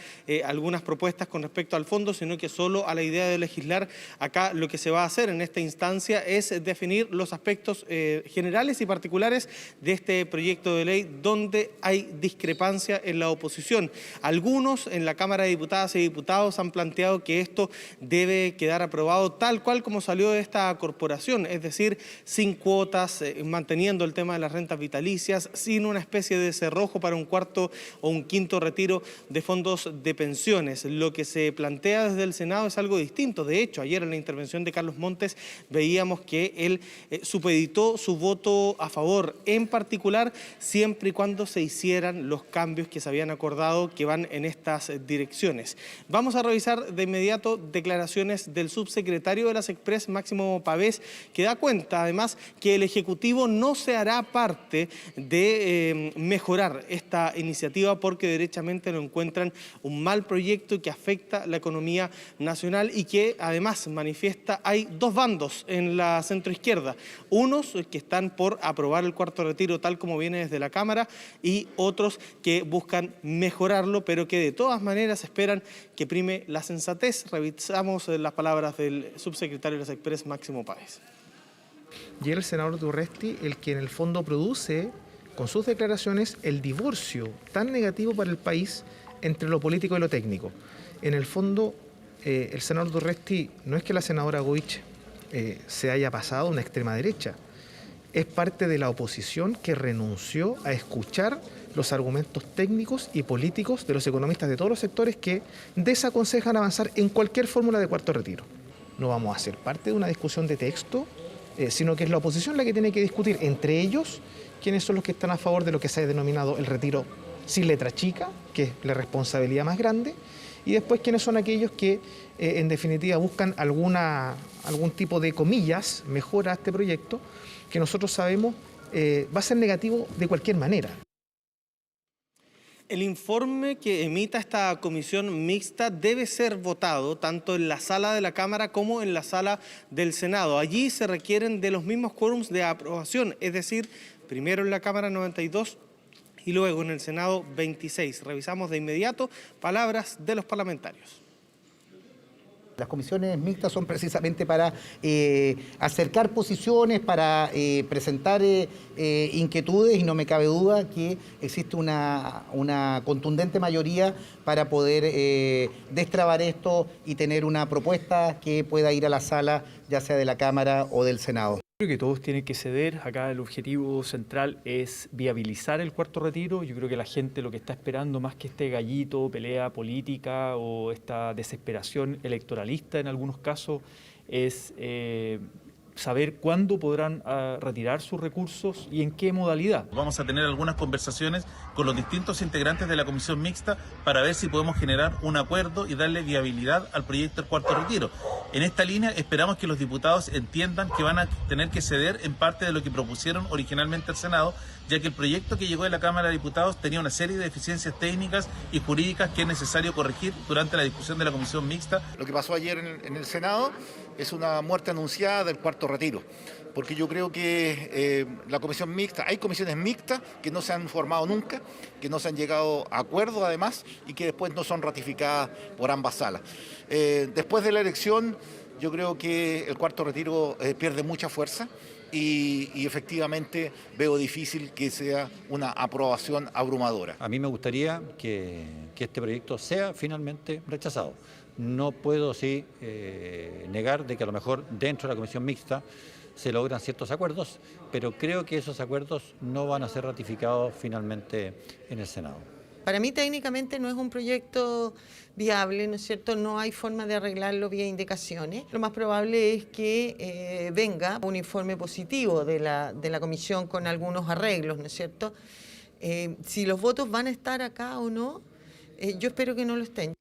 algunas propuestas con respecto al fondo, sino que solo a la idea de legislar. Acá lo que se va a hacer en esta instancia es definir los aspectos generales y particulares de este proyecto de ley donde hay discrepancia en la oposición. Algunos en la Cámara de Diputadas y Diputados han planteado que esto debe quedar aprobado tal cual como salió de esta corporación, es decir, sin cuotas, manteniendo el tema de las rentas vitalicias, sin una especie de cerrojo para un cuarto o un quinto retiro de fondos de pensiones. Lo que se plantea desde el Senado es algo distinto. De hecho, ayer en la intervención de Carlos Montes veíamos que él supeditó su voto a favor, en particular siempre y cuando se hicieran los cambios que se habían acordado que van en estas direcciones. Vamos a revisar de inmediato declaraciones del subsecretario de las Express, Máximo Pavés, que da cuenta además que el Ejecutivo no se hará parte de mejorar esta iniciativa porque derechamente lo encuentran un mal proyecto que afecta la economía nacional y que además manifiesta hay dos bandos en la centroizquierda, unos que están por aprobar el cuarto retiro tal como viene desde la Cámara y otros que buscan mejorarlo, pero que de todas maneras esperan que prime la sensatez. Revisamos las palabras del subsecretario de las Express, Máximo Páez. Y el senador Durresti el que en el fondo produce con sus declaraciones el divorcio tan negativo para el país entre lo político y lo técnico. En el fondo, el senador Durresti no es que la senadora Goich se haya pasado a una extrema derecha, es parte de la oposición que renunció a escuchar los argumentos técnicos y políticos de los economistas de todos los sectores que desaconsejan avanzar en cualquier fórmula de cuarto retiro. No vamos a ser parte de una discusión de texto, sino que es la oposición la que tiene que discutir entre ellos quiénes son los que están a favor de lo que se ha denominado el retiro sin letra chica, que es la responsabilidad más grande, y después quiénes son aquellos que en definitiva buscan algún tipo de comillas, mejora a este proyecto, que nosotros sabemos va a ser negativo de cualquier manera. El informe que emita esta comisión mixta debe ser votado tanto en la sala de la Cámara como en la sala del Senado. Allí se requieren de los mismos quórums de aprobación, es decir, primero en la Cámara 92 y luego en el Senado 26. Revisamos de inmediato palabras de los parlamentarios. Las comisiones mixtas son precisamente para acercar posiciones, para presentar inquietudes, y no me cabe duda que existe una contundente mayoría para poder destrabar esto y tener una propuesta que pueda ir a la sala, ya sea de la Cámara o del Senado. Creo que todos tienen que ceder. Acá el objetivo central es viabilizar el cuarto retiro. Yo creo que la gente lo que está esperando, más que este gallito, pelea política o esta desesperación electoralista en algunos casos, es saber cuándo podrán retirar sus recursos y en qué modalidad. Vamos a tener algunas conversaciones con los distintos integrantes de la comisión mixta para ver si podemos generar un acuerdo y darle viabilidad al proyecto del cuarto retiro. En esta línea esperamos que los diputados entiendan que van a tener que ceder en parte de lo que propusieron originalmente al Senado, ya que el proyecto que llegó de la Cámara de Diputados tenía una serie de deficiencias técnicas y jurídicas que es necesario corregir durante la discusión de la comisión mixta. Lo que pasó ayer en el Senado es una muerte anunciada del cuarto retiro, porque yo creo que la comisión mixta, hay comisiones mixtas que no se han formado nunca, que no se han llegado a acuerdo además y que después no son ratificadas por ambas salas. Después de la elección yo creo que el cuarto retiro pierde mucha fuerza y efectivamente veo difícil que sea una aprobación abrumadora. A mí me gustaría que este proyecto sea finalmente rechazado. No puedo negar de que a lo mejor dentro de la comisión mixta se logran ciertos acuerdos, pero creo que esos acuerdos no van a ser ratificados finalmente en el Senado. Para mí técnicamente no es un proyecto viable, ¿no es cierto? No hay forma de arreglarlo vía indicaciones. Lo más probable es que venga un informe positivo de la comisión con algunos arreglos, ¿no es cierto? Si los votos van a estar acá o no, yo espero que no lo estén.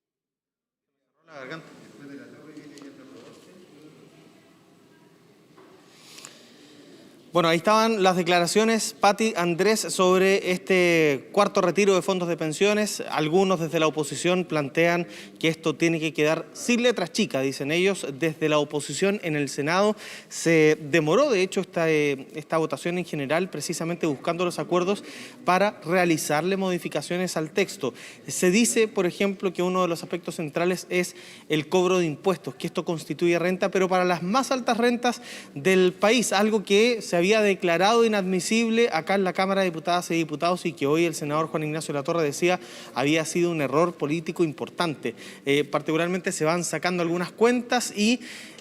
Bueno, ahí estaban las declaraciones, Pati, Andrés, sobre este cuarto retiro de fondos de pensiones. Algunos desde la oposición plantean que esto tiene que quedar sin letras chicas, dicen ellos. Desde la oposición en el Senado se demoró, de hecho, esta votación en general, precisamente buscando los acuerdos para realizarle modificaciones al texto. Se dice, por ejemplo, que uno de los aspectos centrales es el cobro de impuestos, que esto constituye renta, pero para las más altas rentas del país, algo que se había declarado inadmisible acá en la Cámara de Diputadas y Diputados y que hoy el senador Juan Ignacio Latorre decía había sido un error político importante. Particularmente se van sacando algunas cuentas y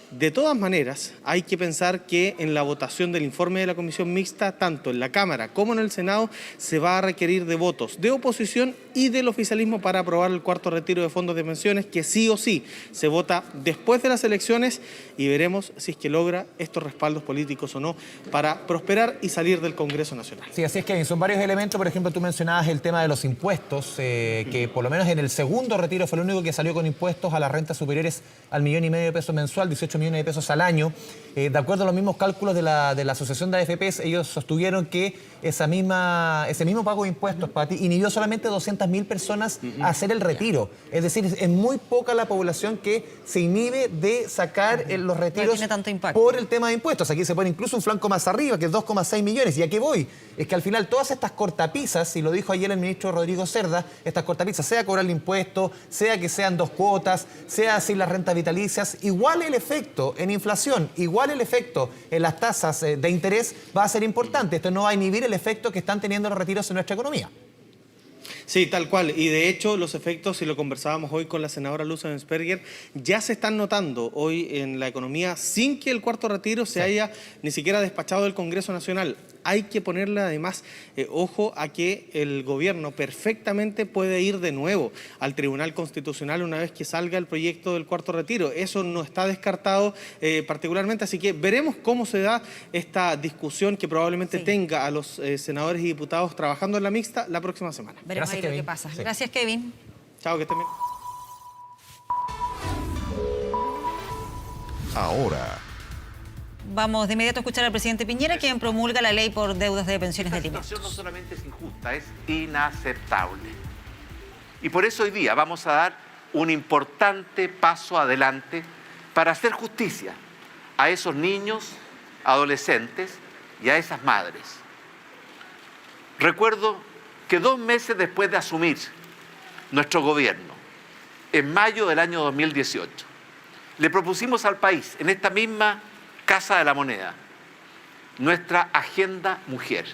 de todas maneras hay que pensar que en la votación del informe de la comisión mixta, tanto en la Cámara como en el Senado, se va a requerir de votos de oposición y del oficialismo para aprobar el cuarto retiro de fondos de pensiones, que sí o sí se vota después de las elecciones y veremos si es que logra estos respaldos políticos o no para prosperar y salir del Congreso Nacional. Sí, así es, Kevin. Son varios elementos. Por ejemplo, tú mencionabas el tema de los impuestos, que por lo menos en el segundo retiro fue el único que salió con impuestos a las rentas superiores al 1,5 millones de pesos mensual, 18 millones de pesos al año. De acuerdo a los mismos cálculos de la Asociación de AFPs, ellos sostuvieron que ese mismo pago de impuestos, Pati, inhibió solamente 200.000 personas a hacer el retiro. Es decir, es muy poca la población que se inhibe de sacar los retiros tiene tanto impacto por el tema de impuestos. Aquí se pone incluso un flanco más arriba, que es 2,6 millones. ¿Y a qué voy? Es que al final todas estas cortapisas, y lo dijo ayer el ministro Rodrigo Cerda, estas cortapisas, sea cobrar el impuesto, sea que sean 2 cuotas, sea así las rentas vitalicias, igual el efecto en inflación, igual el efecto en las tasas de interés va a ser importante. Esto no va a inhibir el efecto que están teniendo los retiros en nuestra economía. Sí, tal cual. Y de hecho los efectos, y lo conversábamos hoy con la senadora Luz Ensperger, ya se están notando hoy en la economía sin que el cuarto retiro se haya ni siquiera despachado del Congreso Nacional. Hay que ponerle además ojo a que el gobierno perfectamente puede ir de nuevo al Tribunal Constitucional una vez que salga el proyecto del cuarto retiro. Eso no está descartado particularmente, así que veremos cómo se da esta discusión que probablemente tenga a los senadores y diputados trabajando en la mixta la próxima semana. Veremos ahí lo que pasa. Sí. Gracias, Kevin. Chao, que estén bien. Ahora. Vamos de inmediato a escuchar al presidente Piñera, quien promulga la ley por deudas de pensiones de alimentos. Esta situación no solamente es injusta, es inaceptable. Y por eso hoy día vamos a dar un importante paso adelante para hacer justicia a esos niños, adolescentes y a esas madres. Recuerdo que 2 meses después de asumir nuestro gobierno, en mayo del año 2018, le propusimos al país, en esta misma Casa de la Moneda, nuestra Agenda Mujer,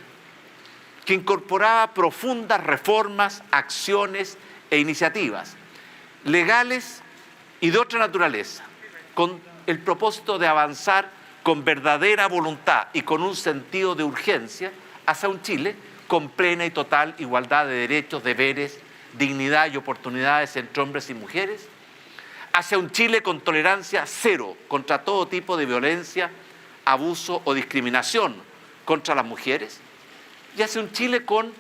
que incorporaba profundas reformas, acciones e iniciativas legales y de otra naturaleza, con el propósito de avanzar con verdadera voluntad y con un sentido de urgencia hacia un Chile con plena y total igualdad de derechos, deberes, dignidad y oportunidades entre hombres y mujeres, hacia un Chile con tolerancia cero contra todo tipo de violencia abuso o discriminación contra las mujeres, y hacia un Chile con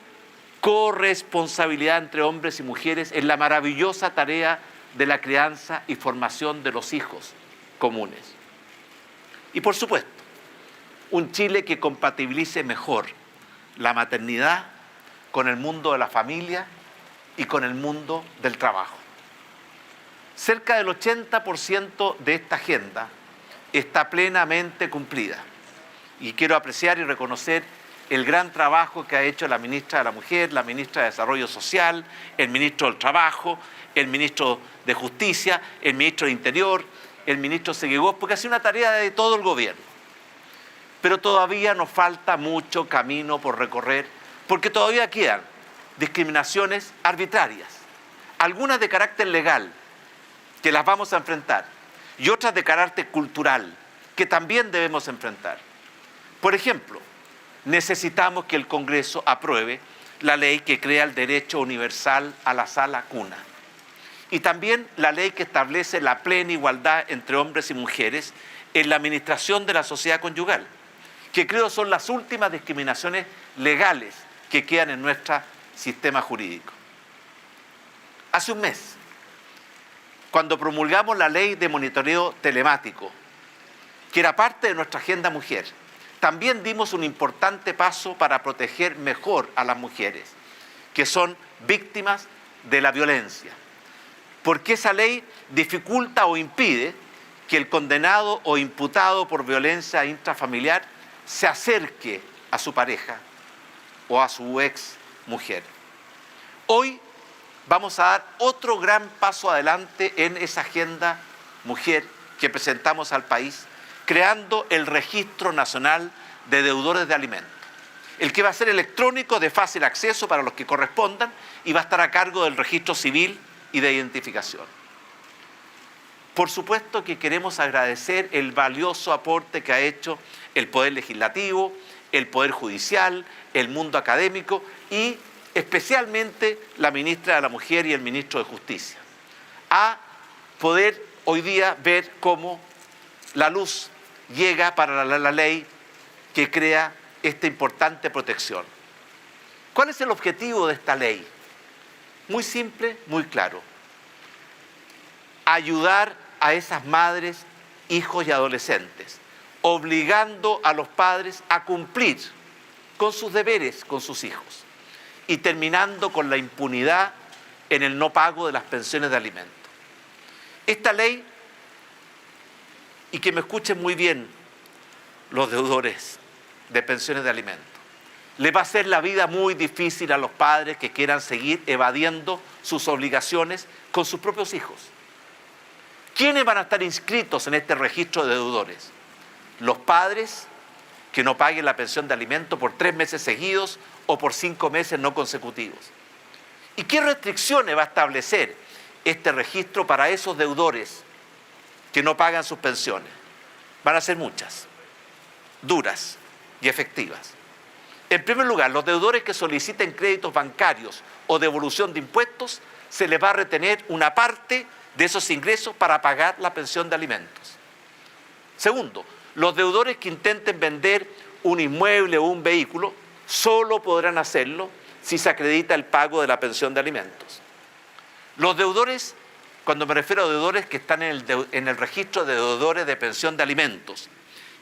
corresponsabilidad entre hombres y mujeres en la maravillosa tarea de la crianza y formación de los hijos comunes. Y por supuesto, un Chile que compatibilice mejor la maternidad con el mundo de la familia y con el mundo del trabajo. Cerca del 80% de esta agenda está plenamente cumplida. Y quiero apreciar y reconocer el gran trabajo que ha hecho la ministra de la Mujer, la ministra de Desarrollo Social, el ministro del Trabajo, el ministro de Justicia, el ministro de Interior, el ministro Seguigós, porque ha sido una tarea de todo el gobierno. Pero todavía nos falta mucho camino por recorrer, porque todavía quedan discriminaciones arbitrarias, algunas de carácter legal, que las vamos a enfrentar, y otras de carácter cultural, que también debemos enfrentar. Por ejemplo, necesitamos que el Congreso apruebe la ley que crea el derecho universal a la sala cuna, y también la ley que establece la plena igualdad entre hombres y mujeres en la administración de la sociedad conyugal, que creo son las últimas discriminaciones legales que quedan en nuestro sistema jurídico. Hace un mes, cuando promulgamos la ley de monitoreo telemático, que era parte de nuestra agenda mujer, también dimos un importante paso para proteger mejor a las mujeres, que son víctimas de la violencia, porque esa ley dificulta o impide que el condenado o imputado por violencia intrafamiliar se acerque a su pareja o a su ex mujer. Hoy vamos a dar otro gran paso adelante en esa agenda mujer que presentamos al país, creando el Registro Nacional de Deudores de Alimentos, el que va a ser electrónico, de fácil acceso para los que correspondan, y va a estar a cargo del registro civil y de identificación. Por supuesto que queremos agradecer el valioso aporte que ha hecho el Poder Legislativo, el Poder Judicial, el mundo académico y especialmente la ministra de la Mujer y el ministro de Justicia, a poder hoy día ver cómo la luz llega para la ley que crea esta importante protección. ¿Cuál es el objetivo de esta ley? Muy simple, muy claro. Ayudar a esas madres, hijos y adolescentes, obligando a los padres a cumplir con sus deberes con sus hijos y terminando con la impunidad en el no pago de las pensiones de alimentos. Esta ley, y que me escuchen muy bien los deudores de pensiones de alimentos, le va a hacer la vida muy difícil a los padres que quieran seguir evadiendo sus obligaciones con sus propios hijos. ¿Quiénes van a estar inscritos en este registro de deudores? Los padres que no paguen la pensión de alimentos por 3 meses seguidos o por 5 meses no consecutivos. ¿Y qué restricciones va a establecer este registro para esos deudores que no pagan sus pensiones? Van a ser muchas, duras y efectivas. En primer lugar, los deudores que soliciten créditos bancarios o devolución de impuestos, se les va a retener una parte de esos ingresos para pagar la pensión de alimentos. Segundo, los deudores que intenten vender un inmueble o un vehículo solo podrán hacerlo si se acredita el pago de la pensión de alimentos. Los deudores, cuando me refiero a deudores que están en el registro de deudores de pensión de alimentos,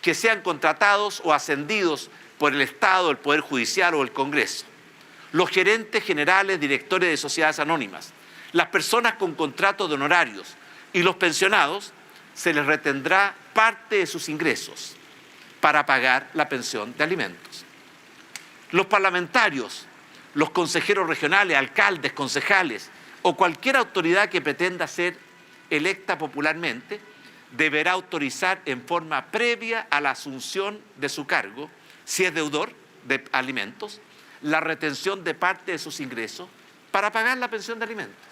que sean contratados o ascendidos por el Estado, el Poder Judicial o el Congreso, los gerentes generales, directores de sociedades anónimas, las personas con contratos de honorarios y los pensionados, se les retendrá parte de sus ingresos para pagar la pensión de alimentos. Los parlamentarios, los consejeros regionales, alcaldes, concejales o cualquier autoridad que pretenda ser electa popularmente, deberá autorizar en forma previa a la asunción de su cargo, si es deudor de alimentos, la retención de parte de sus ingresos para pagar la pensión de alimentos.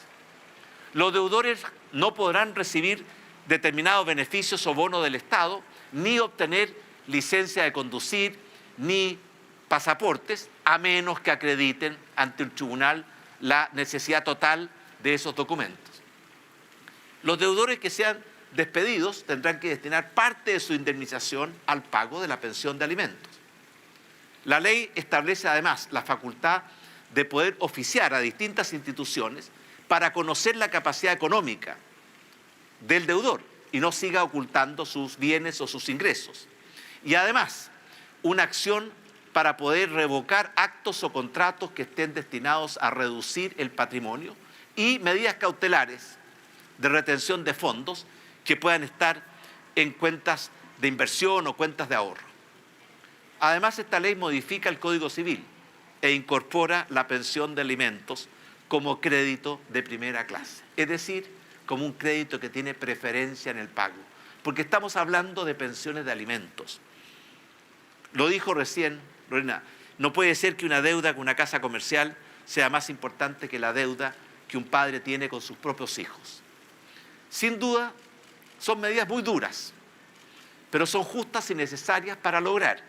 Los deudores no podrán recibir determinados beneficios o bonos del Estado, ni obtener licencia de conducir, ni pasaportes, a menos que acrediten ante un tribunal la necesidad total de esos documentos. Los deudores que sean despedidos tendrán que destinar parte de su indemnización al pago de la pensión de alimentos. La ley establece además la facultad de poder oficiar a distintas instituciones para conocer la capacidad económica del deudor y no siga ocultando sus bienes o sus ingresos. Y además, una acción para poder revocar actos o contratos que estén destinados a reducir el patrimonio y medidas cautelares de retención de fondos que puedan estar en cuentas de inversión o cuentas de ahorro. Además, esta ley modifica el Código Civil e incorpora la pensión de alimentos como crédito de primera clase, es decir, como un crédito que tiene preferencia en el pago, porque estamos hablando de pensiones de alimentos. Lo dijo recién Lorena, no puede ser que una deuda con una casa comercial sea más importante que la deuda que un padre tiene con sus propios hijos. Sin duda, son medidas muy duras, pero son justas y necesarias para lograr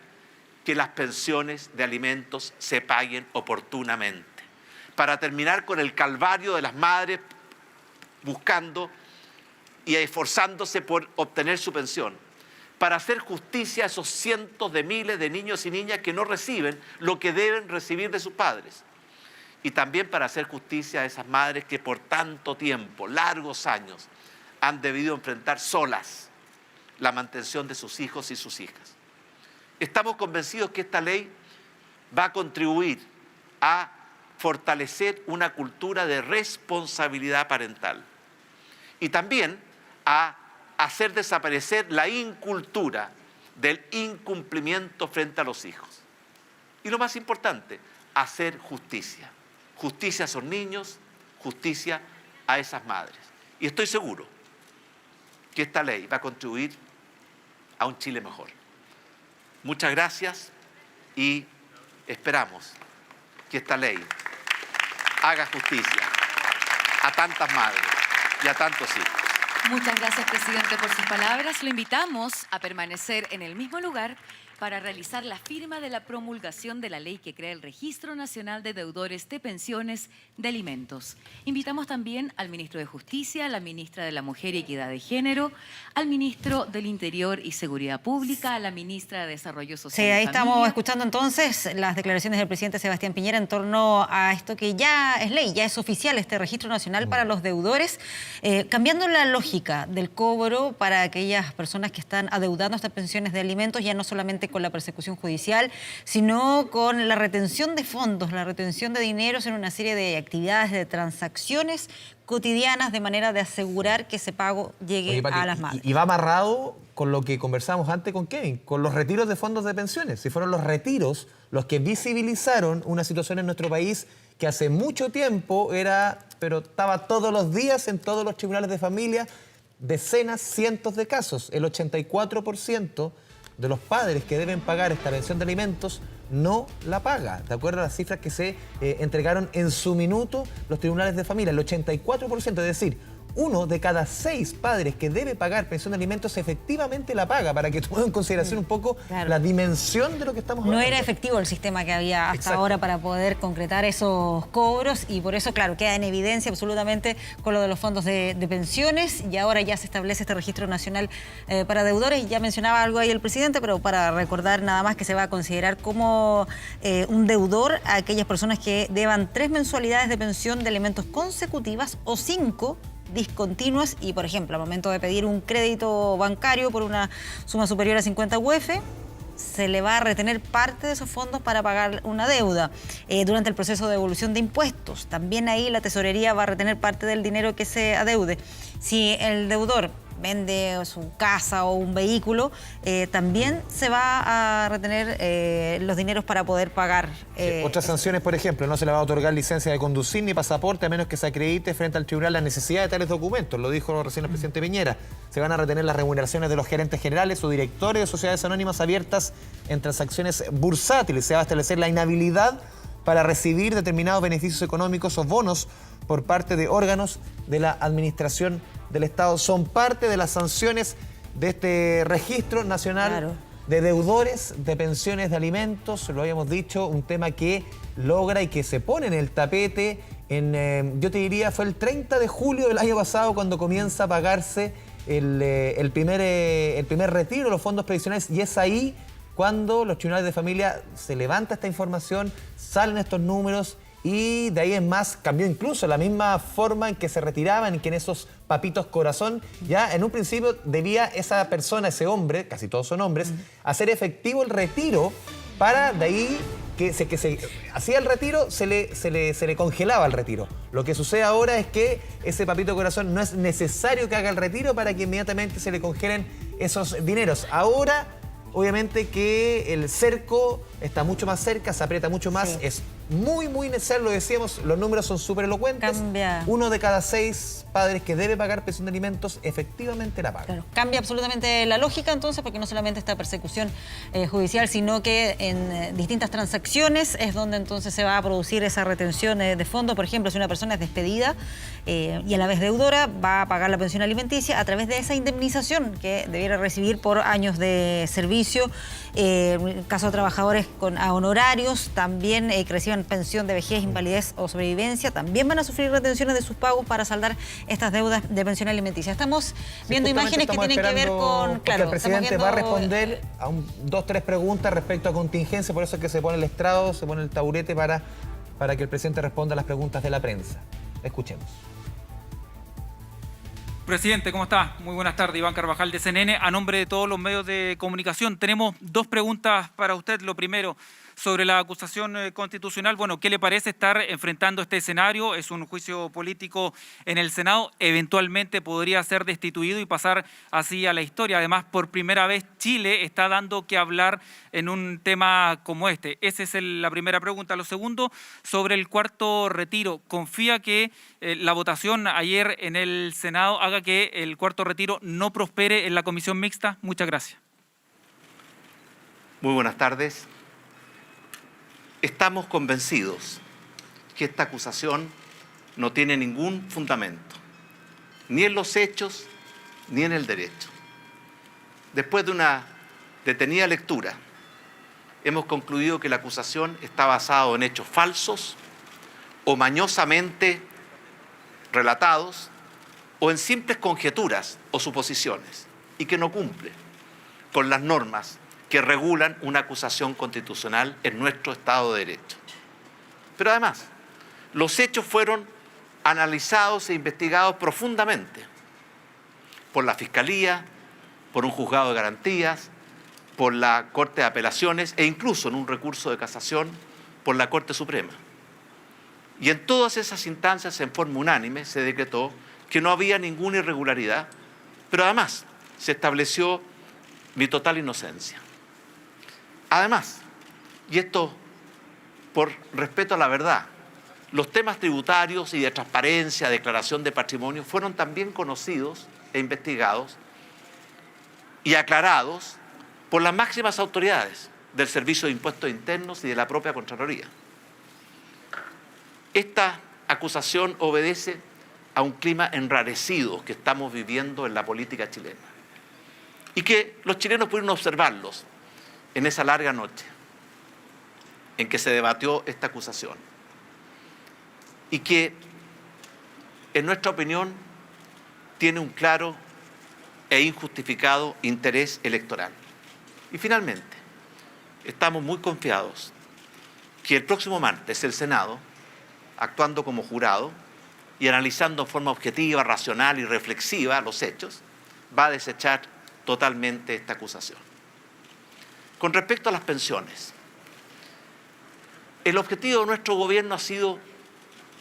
que las pensiones de alimentos se paguen oportunamente, para terminar con el calvario de las madres buscando y esforzándose por obtener su pensión, para hacer justicia a esos cientos de miles de niños y niñas que no reciben lo que deben recibir de sus padres, y también para hacer justicia a esas madres que por tanto tiempo, largos años, han debido enfrentar solas la mantención de sus hijos y sus hijas. Estamos convencidos que esta ley va a contribuir a fortalecer una cultura de responsabilidad parental y también a hacer desaparecer la incultura del incumplimiento frente a los hijos. Y lo más importante, hacer justicia. Justicia a esos niños, justicia a esas madres. Y estoy seguro que esta ley va a contribuir a un Chile mejor. Muchas gracias y esperamos que esta ley haga justicia a tantas madres y a tantos hijos. Muchas gracias, presidente, por sus palabras. Lo invitamos a permanecer en el mismo lugar para realizar la firma de la promulgación de la ley que crea el Registro Nacional de Deudores de Pensiones de Alimentos. Invitamos también al ministro de Justicia, a la ministra de la Mujer y Equidad de Género, al ministro del Interior y Seguridad Pública, a la ministra de Desarrollo Social. Sí, ahí y estamos Familia. escuchando entonces las declaraciones del presidente Sebastián Piñera en torno a esto que ya es ley, ya es oficial, este Registro Nacional para los Deudores, cambiando la lógica del cobro para aquellas personas que están adeudando estas pensiones de alimentos, ya no solamente con la persecución judicial, sino con la retención de fondos, la retención de dineros en una serie de actividades, de transacciones cotidianas, de manera de asegurar que ese pago llegue Oye, Pati, a las madres. y va amarrado con lo que conversábamos antes con Kevin, con los retiros de fondos de pensiones. Si fueron los retiros los que visibilizaron una situación en nuestro país que hace mucho tiempo estaba todos los días en todos los tribunales de familia, decenas, cientos de casos. El 84% de los padres que deben pagar esta pensión de alimentos no la paga. ¿De acuerdo a las cifras que se entregaron en su minuto los tribunales de familia? El 84%, es decir, 1 de cada 6 padres que debe pagar pensión de alimentos efectivamente la paga, para que tomemos en consideración un poco la dimensión de lo que estamos hablando. No era efectivo el sistema que había hasta Exacto. ahora para poder concretar esos cobros, y por eso, claro, queda en evidencia absolutamente con lo de los fondos de pensiones, y ahora ya se establece este registro nacional para deudores. Ya mencionaba algo ahí el presidente, pero para recordar nada más que se va a considerar como un deudor a aquellas personas que deban 3 mensualidades de pensión de alimentos consecutivas o 5 discontinuas, y por ejemplo, al momento de pedir un crédito bancario por una suma superior a 50 UF, se le va a retener parte de esos fondos para pagar una deuda. Durante el proceso de devolución de impuestos, también ahí la tesorería va a retener parte del dinero que se adeude. Si el deudor vende su casa o un vehículo, también se va a retener los dineros para poder pagar. Otras sanciones, por ejemplo, no se le va a otorgar licencia de conducir ni pasaporte a menos que se acredite frente al tribunal la necesidad de tales documentos. Lo dijo recién el presidente Piñera. Se van a retener las remuneraciones de los gerentes generales o directores de sociedades anónimas abiertas en transacciones bursátiles. Se va a establecer la inhabilidad para recibir determinados beneficios económicos o bonos por parte de órganos de la administración del Estado. Son parte de las sanciones de este registro nacional de deudores de pensiones de alimentos. Lo habíamos dicho, un tema que logra y que se pone en el tapete yo te diría, fue el 30 de julio del año pasado cuando comienza a pagarse el primer retiro de los fondos previsionales, y es ahí cuando los tribunales de familia se levanta esta información, salen estos números, y de ahí en más cambió incluso la misma forma en que se retiraban, en que en esos papitos corazón, ya en un principio debía esa persona, ese hombre, casi todos son hombres, hacer efectivo el retiro, para de ahí que se hacía el retiro, se le congelaba el retiro. Lo que sucede ahora es que ese papito corazón no es necesario que haga el retiro para que inmediatamente se le congelen esos dineros. Ahora, obviamente que el cerco está mucho más cerca, se aprieta mucho más, es muy, muy necesario, lo decíamos, los números son súper elocuentes. Cambia. 1 de cada 6 padres que debe pagar pensión de alimentos efectivamente la paga. Claro, cambia absolutamente la lógica entonces, porque no solamente esta persecución judicial, sino que en distintas transacciones es donde entonces se va a producir esa retención de fondos. Por ejemplo, si una persona es despedida y a la vez deudora, va a pagar la pensión alimenticia a través de esa indemnización que debiera recibir por años de servicio. En el caso de trabajadores a honorarios, también que reciban pensión de vejez, invalidez o sobrevivencia, también van a sufrir retenciones de sus pagos para saldar estas deudas de pensión alimenticia. Estamos viendo imágenes que tienen que ver con... Claro, el presidente va a responder a 2-3 preguntas respecto a contingencia, por eso es que se pone el estrado, se pone el taburete para que el presidente responda a las preguntas de la prensa. Escuchemos. Presidente, ¿cómo está? Muy buenas tardes, Iván Carvajal de CNN. A nombre de todos los medios de comunicación, tenemos 2 preguntas para usted. Lo primero, sobre la acusación constitucional. Bueno, ¿qué le parece estar enfrentando este escenario? Es un juicio político en el Senado. Eventualmente podría ser destituido y pasar así a la historia. Además, por primera vez Chile está dando que hablar en un tema como este. Esa es la primera pregunta. Lo segundo, sobre el cuarto retiro. ¿Confía que la votación ayer en el Senado haga que el cuarto retiro no prospere en la comisión mixta? Muchas gracias. Muy buenas tardes. Estamos convencidos que esta acusación no tiene ningún fundamento, ni en los hechos, ni en el derecho. Después de una detenida lectura, hemos concluido que la acusación está basada en hechos falsos o mañosamente relatados o en simples conjeturas o suposiciones, y que no cumple con las normas que regulan una acusación constitucional en nuestro Estado de Derecho. Pero además, los hechos fueron analizados e investigados profundamente por la Fiscalía, por un juzgado de garantías, por la Corte de Apelaciones e incluso en un recurso de casación por la Corte Suprema. Y en todas esas instancias, en forma unánime, se decretó que no había ninguna irregularidad, pero además se estableció mi total inocencia. Además, y esto por respeto a la verdad, los temas tributarios y de transparencia, declaración de patrimonio, fueron también conocidos e investigados y aclarados por las máximas autoridades del Servicio de Impuestos Internos y de la propia Contraloría. Esta acusación obedece a un clima enrarecido que estamos viviendo en la política chilena y que los chilenos pudieron observarlos en esa larga noche en que se debatió esta acusación y que, en nuestra opinión, tiene un claro e injustificado interés electoral. Y finalmente, estamos muy confiados que el próximo martes el Senado, actuando como jurado y analizando en forma objetiva, racional y reflexiva los hechos, va a desechar totalmente esta acusación. Con respecto a las pensiones, el objetivo de nuestro gobierno ha sido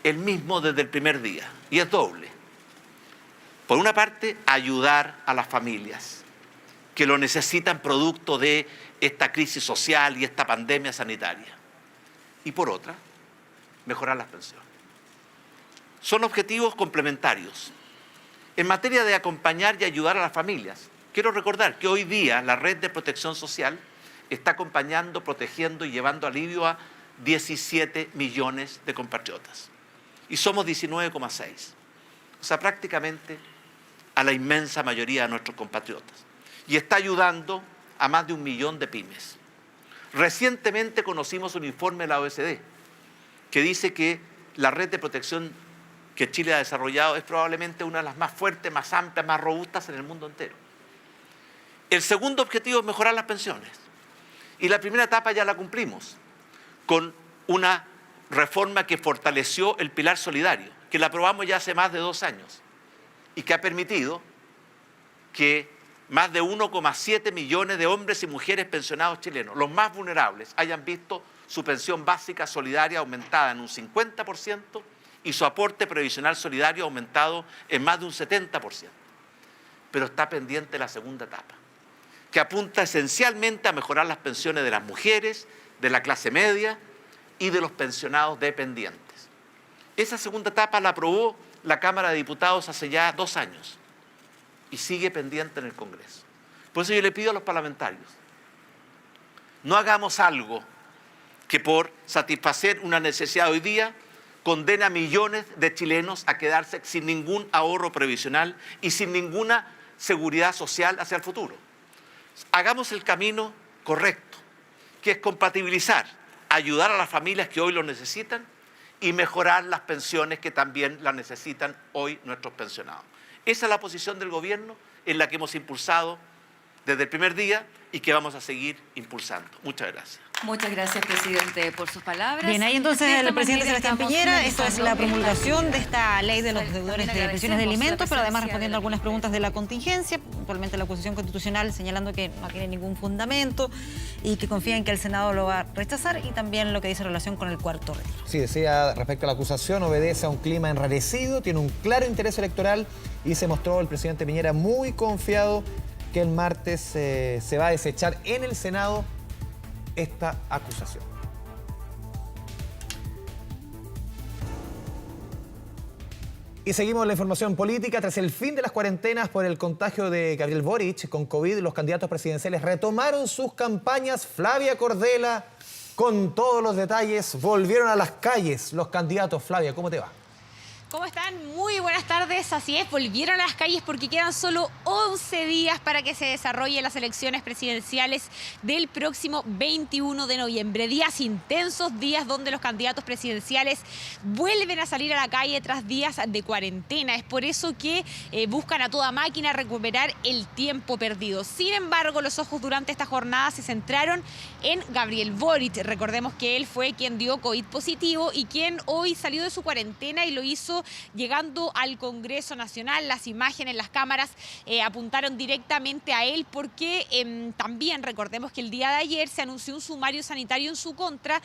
el mismo desde el primer día, y es doble. Por una parte, ayudar a las familias que lo necesitan producto de esta crisis social y esta pandemia sanitaria. Y por otra, mejorar las pensiones. Son objetivos complementarios. En materia de acompañar y ayudar a las familias, quiero recordar que hoy día la red de protección social está acompañando, protegiendo y llevando alivio a 17 millones de compatriotas. Y somos 19,6. O sea, prácticamente a la inmensa mayoría de nuestros compatriotas. Y está ayudando a más de 1 millón de pymes. Recientemente conocimos un informe de la OECD que dice que la red de protección que Chile ha desarrollado es probablemente una de las más fuertes, más amplias, más robustas en el mundo entero. El segundo objetivo es mejorar las pensiones. Y la primera etapa ya la cumplimos con una reforma que fortaleció el pilar solidario, que la aprobamos ya hace más de 2 años y que ha permitido que más de 1,7 millones de hombres y mujeres pensionados chilenos, los más vulnerables, hayan visto su pensión básica solidaria aumentada en un 50% y su aporte previsional solidario aumentado en más de un 70%. Pero está pendiente la segunda etapa, que apunta esencialmente a mejorar las pensiones de las mujeres, de la clase media y de los pensionados dependientes. Esa segunda etapa la aprobó la Cámara de Diputados hace ya 2 años y sigue pendiente en el Congreso. Por eso yo le pido a los parlamentarios, no hagamos algo que por satisfacer una necesidad hoy día condena a millones de chilenos a quedarse sin ningún ahorro previsional y sin ninguna seguridad social hacia el futuro. Hagamos el camino correcto, que es compatibilizar, ayudar a las familias que hoy lo necesitan y mejorar las pensiones que también las necesitan hoy nuestros pensionados. Esa es la posición del gobierno en la que hemos impulsado desde el primer día y que vamos a seguir impulsando. Muchas gracias. Muchas gracias, presidente, por sus palabras. Bien, ahí entonces el presidente Sebastián Piñera, esto es la promulgación de esta ley de los deudores de pensiones de alimentos, pero además respondiendo a algunas preguntas de la contingencia, puntualmente la acusación constitucional señalando que no tiene ningún fundamento y que confía en que el Senado lo va a rechazar, y también lo que dice en relación con el cuarto retiro. Sí, decía respecto a la acusación, obedece a un clima enrarecido, tiene un claro interés electoral y se mostró el presidente Piñera muy confiado que el martes se va a desechar en el Senado esta acusación. Y seguimos la información política. Tras el fin de las cuarentenas por el contagio de Gabriel Boric con COVID, los candidatos presidenciales retomaron sus campañas. Flavia Cordela, con todos los detalles, volvieron a las calles los candidatos. Flavia, ¿cómo te va? ¿Cómo están? Muy buenas tardes. Así es, volvieron a las calles porque quedan solo 11 días para que se desarrollen las elecciones presidenciales del próximo 21 de noviembre. Días intensos, días donde los candidatos presidenciales vuelven a salir a la calle tras días de cuarentena. Es por eso que buscan a toda máquina recuperar el tiempo perdido. Sin embargo, los ojos durante esta jornada se centraron en Gabriel Boric. Recordemos que él fue quien dio COVID positivo y quien hoy salió de su cuarentena y lo hizo llegando al Congreso Nacional. Las imágenes, las cámaras apuntaron directamente a él porque también recordemos que el día de ayer se anunció un sumario sanitario en su contra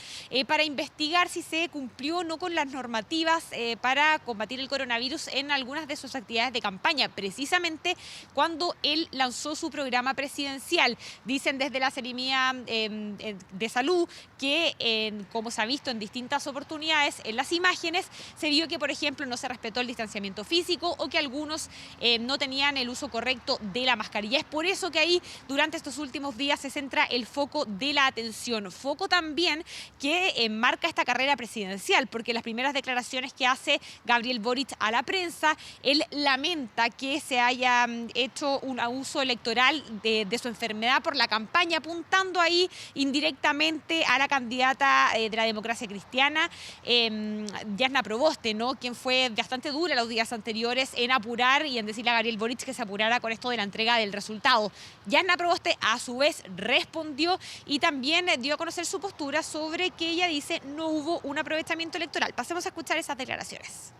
para investigar si se cumplió o no con las normativas para combatir el coronavirus en algunas de sus actividades de campaña, precisamente cuando él lanzó su programa presidencial. Dicen desde la Seremía de Salud que, como se ha visto en distintas oportunidades, en las imágenes se vio que, por ejemplo, no se respetó el distanciamiento físico o que algunos no tenían el uso correcto de la mascarilla. Es por eso que ahí durante estos últimos días se centra el foco de la atención. Foco también que marca esta carrera presidencial, porque las primeras declaraciones que hace Gabriel Boric a la prensa, él lamenta que se haya hecho un abuso electoral de su enfermedad por la campaña, apuntando ahí indirectamente a la candidata de la Democracia Cristiana, Jasna Proboste, ¿no? Quien fue bastante dura los días anteriores en apurar y en decirle a Gabriel Boric que se apurara con esto de la entrega del resultado. Jasna Proboste a su vez respondió y también dio a conocer su postura sobre que ella dice no hubo un aprovechamiento electoral. Pasemos a escuchar esas declaraciones.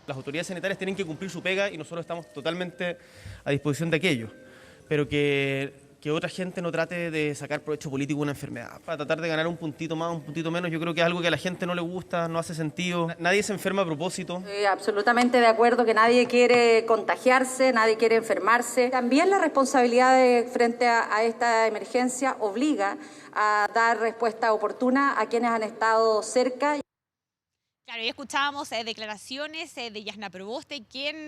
Las autoridades sanitarias tienen que cumplir su pega y nosotros estamos totalmente a disposición de aquello, pero que otra gente no trate de sacar provecho político de una enfermedad para tratar de ganar un puntito más, un puntito menos. Yo creo que es algo que a la gente no le gusta, no hace sentido. Nadie se enferma a propósito. Estoy absolutamente de acuerdo que nadie quiere contagiarse, nadie quiere enfermarse. También la responsabilidad frente a esta emergencia obliga a dar respuesta oportuna a quienes han estado cerca. Claro, ya escuchábamos declaraciones de Jasna Proboste, quien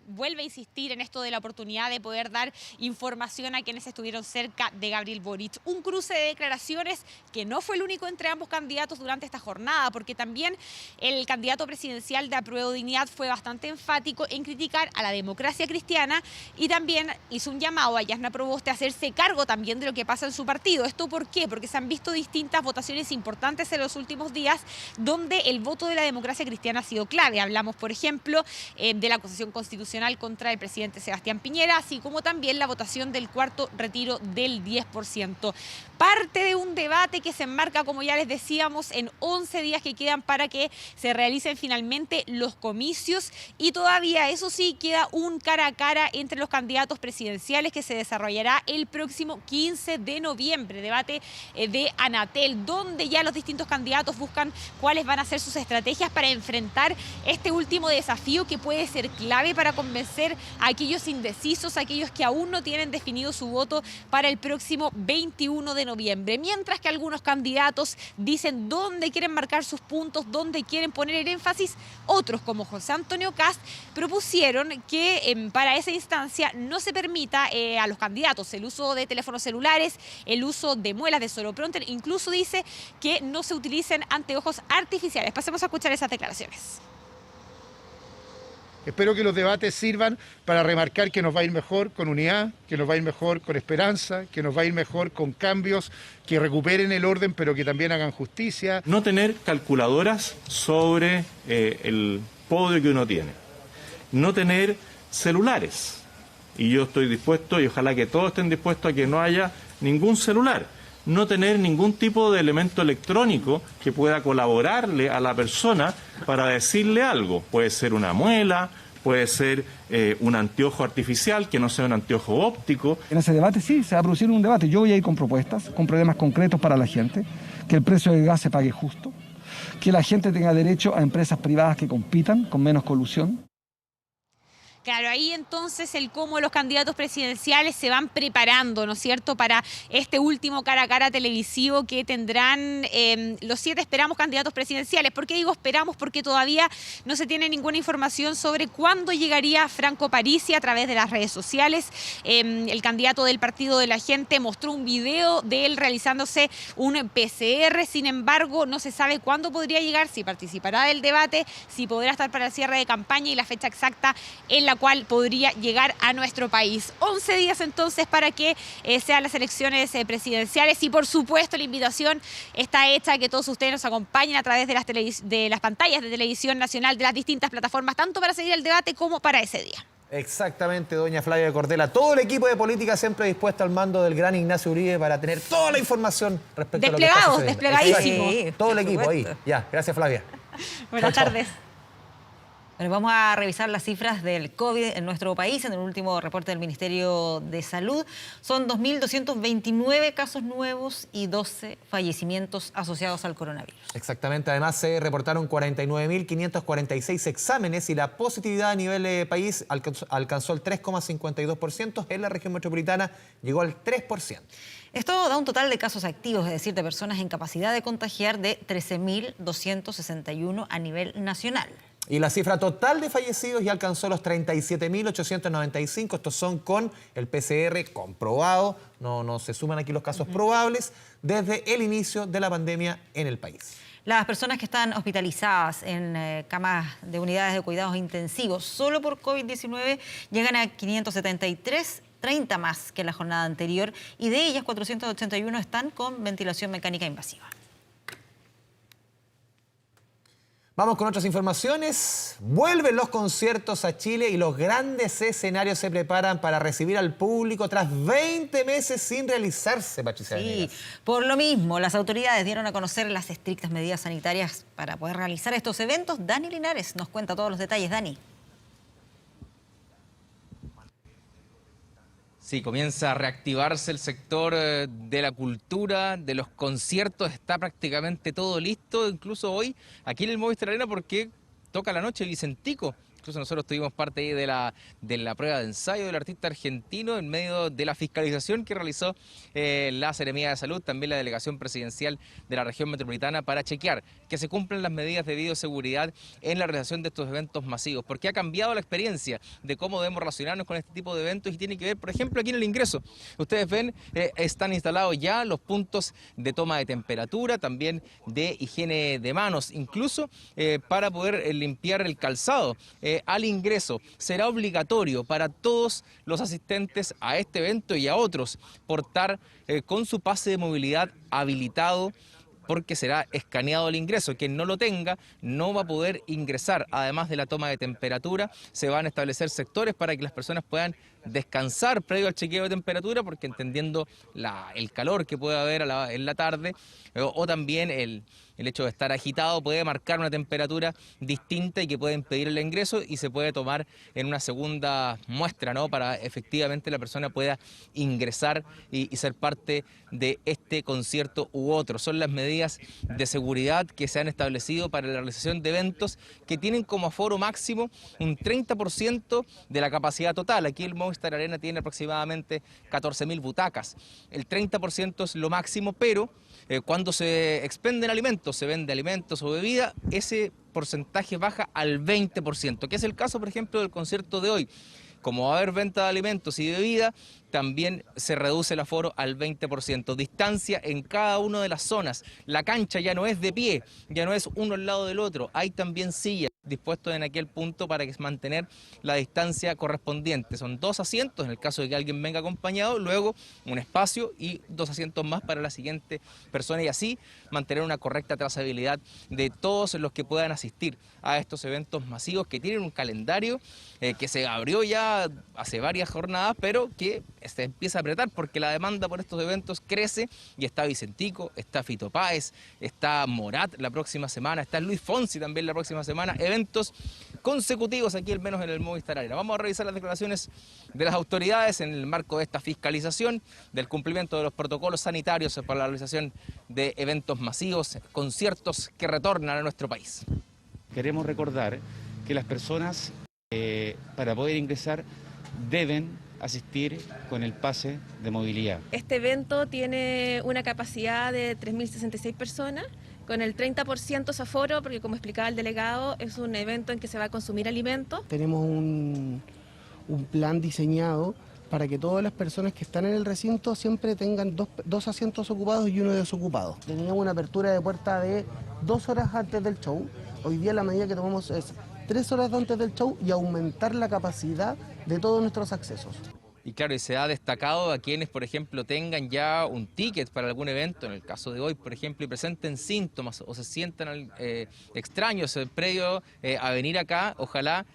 vuelve a insistir en esto de la oportunidad de poder dar información a quienes estuvieron cerca de Gabriel Boric. Un cruce de declaraciones que no fue el único entre ambos candidatos durante esta jornada, porque también el candidato presidencial de Apruebo Dignidad fue bastante enfático en criticar a la Democracia Cristiana y también hizo un llamado a Jasna Proboste a hacerse cargo también de lo que pasa en su partido. ¿Esto por qué? Porque se han visto distintas votaciones importantes en los últimos días donde el voto de la democracia cristiana ha sido clave. Hablamos, por ejemplo, de la acusación constitucional contra el presidente Sebastián Piñera, así como también la votación del cuarto retiro del 10%. Parte de un debate que se enmarca, como ya les decíamos, en 11 días que quedan para que se realicen finalmente los comicios, y todavía, eso sí, queda un cara a cara entre los candidatos presidenciales que se desarrollará el próximo 15 de noviembre, debate de Anatel, donde ya los distintos candidatos buscan cuáles van a ser sus estrategias para enfrentar este último desafío que puede ser clave para convencer a aquellos indecisos, a aquellos que aún no tienen definido su voto para el próximo 21 de noviembre. Mientras que algunos candidatos dicen dónde quieren marcar sus puntos, dónde quieren poner el énfasis, otros, como José Antonio Kast, propusieron que para esa instancia no se permita a los candidatos el uso de teléfonos celulares, el uso de muelas de soloprompter, incluso dice que no se utilicen anteojos artificiales. Pasemos a escuchar esas declaraciones. Espero que los debates sirvan para remarcar que nos va a ir mejor con unidad, que nos va a ir mejor con esperanza, que nos va a ir mejor con cambios que recuperen el orden, pero que también hagan justicia. No tener calculadoras sobre el podio que uno tiene. No tener celulares. Y yo estoy dispuesto, y ojalá que todos estén dispuestos a que no haya ningún celular. No tener ningún tipo de elemento electrónico que pueda colaborarle a la persona para decirle algo. Puede ser una muela, puede ser un anteojo artificial, que no sea un anteojo óptico. En ese debate sí, se va a producir un debate. Yo voy a ir con propuestas, con problemas concretos para la gente, que el precio del gas se pague justo, que la gente tenga derecho a empresas privadas que compitan con menos colusión. Claro, ahí entonces el cómo los candidatos presidenciales se van preparando, ¿no es cierto?, para este último cara a cara televisivo que tendrán los 7, esperamos, candidatos presidenciales. ¿Por qué digo esperamos? Porque todavía no se tiene ninguna información sobre cuándo llegaría Franco Parisi a través de las redes sociales. El candidato del Partido de la Gente mostró un video de él realizándose un PCR, sin embargo, no se sabe cuándo podría llegar, si participará del debate, si podrá estar para el cierre de campaña y la fecha exacta en la cual podría llegar a nuestro país. 11 días entonces para que sean las elecciones presidenciales, y por supuesto la invitación está hecha a que todos ustedes nos acompañen a través de las pantallas de televisión nacional de las distintas plataformas, tanto para seguir el debate como para ese día. Exactamente, doña Flavia Cordela. Todo el equipo de política siempre dispuesto al mando del gran Ignacio Uribe para tener toda la información respecto a lo que está sucediendo. Desplegadísimos. Sí, todo el equipo ahí. Ya, gracias, Flavia. Buenas tardes. Bueno, vamos a revisar las cifras del COVID en nuestro país. En el último reporte del Ministerio de Salud son 2.229 casos nuevos y 12 fallecimientos asociados al coronavirus. Exactamente. Además, se reportaron 49.546 exámenes y la positividad a nivel país alcanzó el 3,52%. En la región metropolitana llegó al 3%. Esto da un total de casos activos, es decir, de personas en capacidad de contagiar, de 13.261 a nivel nacional. Y la cifra total de fallecidos ya alcanzó los 37.895. Estos son con el PCR comprobado, no se suman aquí los casos probables, desde el inicio de la pandemia en el país. Las personas que están hospitalizadas en camas de unidades de cuidados intensivos solo por COVID-19 llegan a 573, 30 más que la jornada anterior, y de ellas 481 están con ventilación mecánica invasiva. Vamos con otras informaciones. Vuelven los conciertos a Chile y los grandes escenarios se preparan para recibir al público tras 20 meses sin realizarse, Patricia. Sí, por lo mismo, las autoridades dieron a conocer las estrictas medidas sanitarias para poder realizar estos eventos. Dani Linares nos cuenta todos los detalles. Dani. Sí, comienza a reactivarse el sector de la cultura, de los conciertos, está prácticamente todo listo, incluso hoy aquí en el Movistar Arena, porque toca la noche Vicentico. Incluso nosotros tuvimos parte ahí de la prueba de ensayo del artista argentino en medio de la fiscalización que realizó la Seremía de Salud, también la delegación presidencial de la región metropolitana, para chequear que se cumplan las medidas de bioseguridad en la realización de estos eventos masivos, porque ha cambiado la experiencia de cómo debemos relacionarnos con este tipo de eventos, y tiene que ver, por ejemplo, aquí en el ingreso. Ustedes ven, están instalados ya los puntos de toma de temperatura, también de higiene de manos, incluso para poder limpiar el calzado. Al ingreso será obligatorio para todos los asistentes a este evento y a otros portar con su pase de movilidad habilitado porque será escaneado el ingreso. Quien no lo tenga no va a poder ingresar. Además de la toma de temperatura, se van a establecer sectores para que las personas puedan descansar previo al chequeo de temperatura, porque entendiendo el calor que puede haber en la tarde o también el hecho de estar agitado puede marcar una temperatura distinta y que puede impedir el ingreso, y se puede tomar en una segunda muestra, ¿no?, para efectivamente la persona pueda ingresar y ser parte de este concierto u otro. Son las medidas de seguridad que se han establecido para la realización de eventos que tienen como aforo máximo un 30% de la capacidad total. Aquí el Movistar Arena tiene aproximadamente 14.000 butacas. El 30% es lo máximo, pero cuando se expenden alimentos, se vende alimentos o bebida, ese porcentaje baja al 20%, que es el caso, por ejemplo, del concierto de hoy. Como va a haber venta de alimentos y bebida, también se reduce el aforo al 20%. Distancia en cada una de las zonas. La cancha ya no es de pie, ya no es uno al lado del otro. Hay también sillas dispuestos en aquel punto para mantener la distancia correspondiente. Son 2 asientos en el caso de que alguien venga acompañado, luego un espacio y 2 asientos más para la siguiente persona, y así mantener una correcta trazabilidad de todos los que puedan asistir a estos eventos masivos que tienen un calendario que se abrió ya hace varias jornadas, pero que se empieza a apretar porque la demanda por estos eventos crece, y está Vicentico, está Fito Páez, está Morat la próxima semana, está Luis Fonsi también la próxima semana, eventos consecutivos aquí al menos en el Movistar Arena. Vamos a revisar las declaraciones de las autoridades en el marco de esta fiscalización del cumplimiento de los protocolos sanitarios para la realización de eventos masivos, conciertos que retornan a nuestro país. Queremos recordar que las personas para poder ingresar deben asistir con el pase de movilidad. Este evento tiene una capacidad de 3.066 personas, con el 30% es aforo, porque como explicaba el delegado, es un evento en que se va a consumir alimentos. Tenemos un plan diseñado para que todas las personas que están en el recinto siempre tengan dos asientos ocupados y uno desocupado. Teníamos una apertura de puerta de 2 horas antes del show. Hoy día la medida que tomamos es 3 horas antes del show y aumentar la capacidad de todos nuestros accesos. Y claro, y se ha destacado a quienes, por ejemplo, tengan ya un ticket para algún evento, en el caso de hoy, por ejemplo, y presenten síntomas o se sientan extraños previo a venir acá, ojalá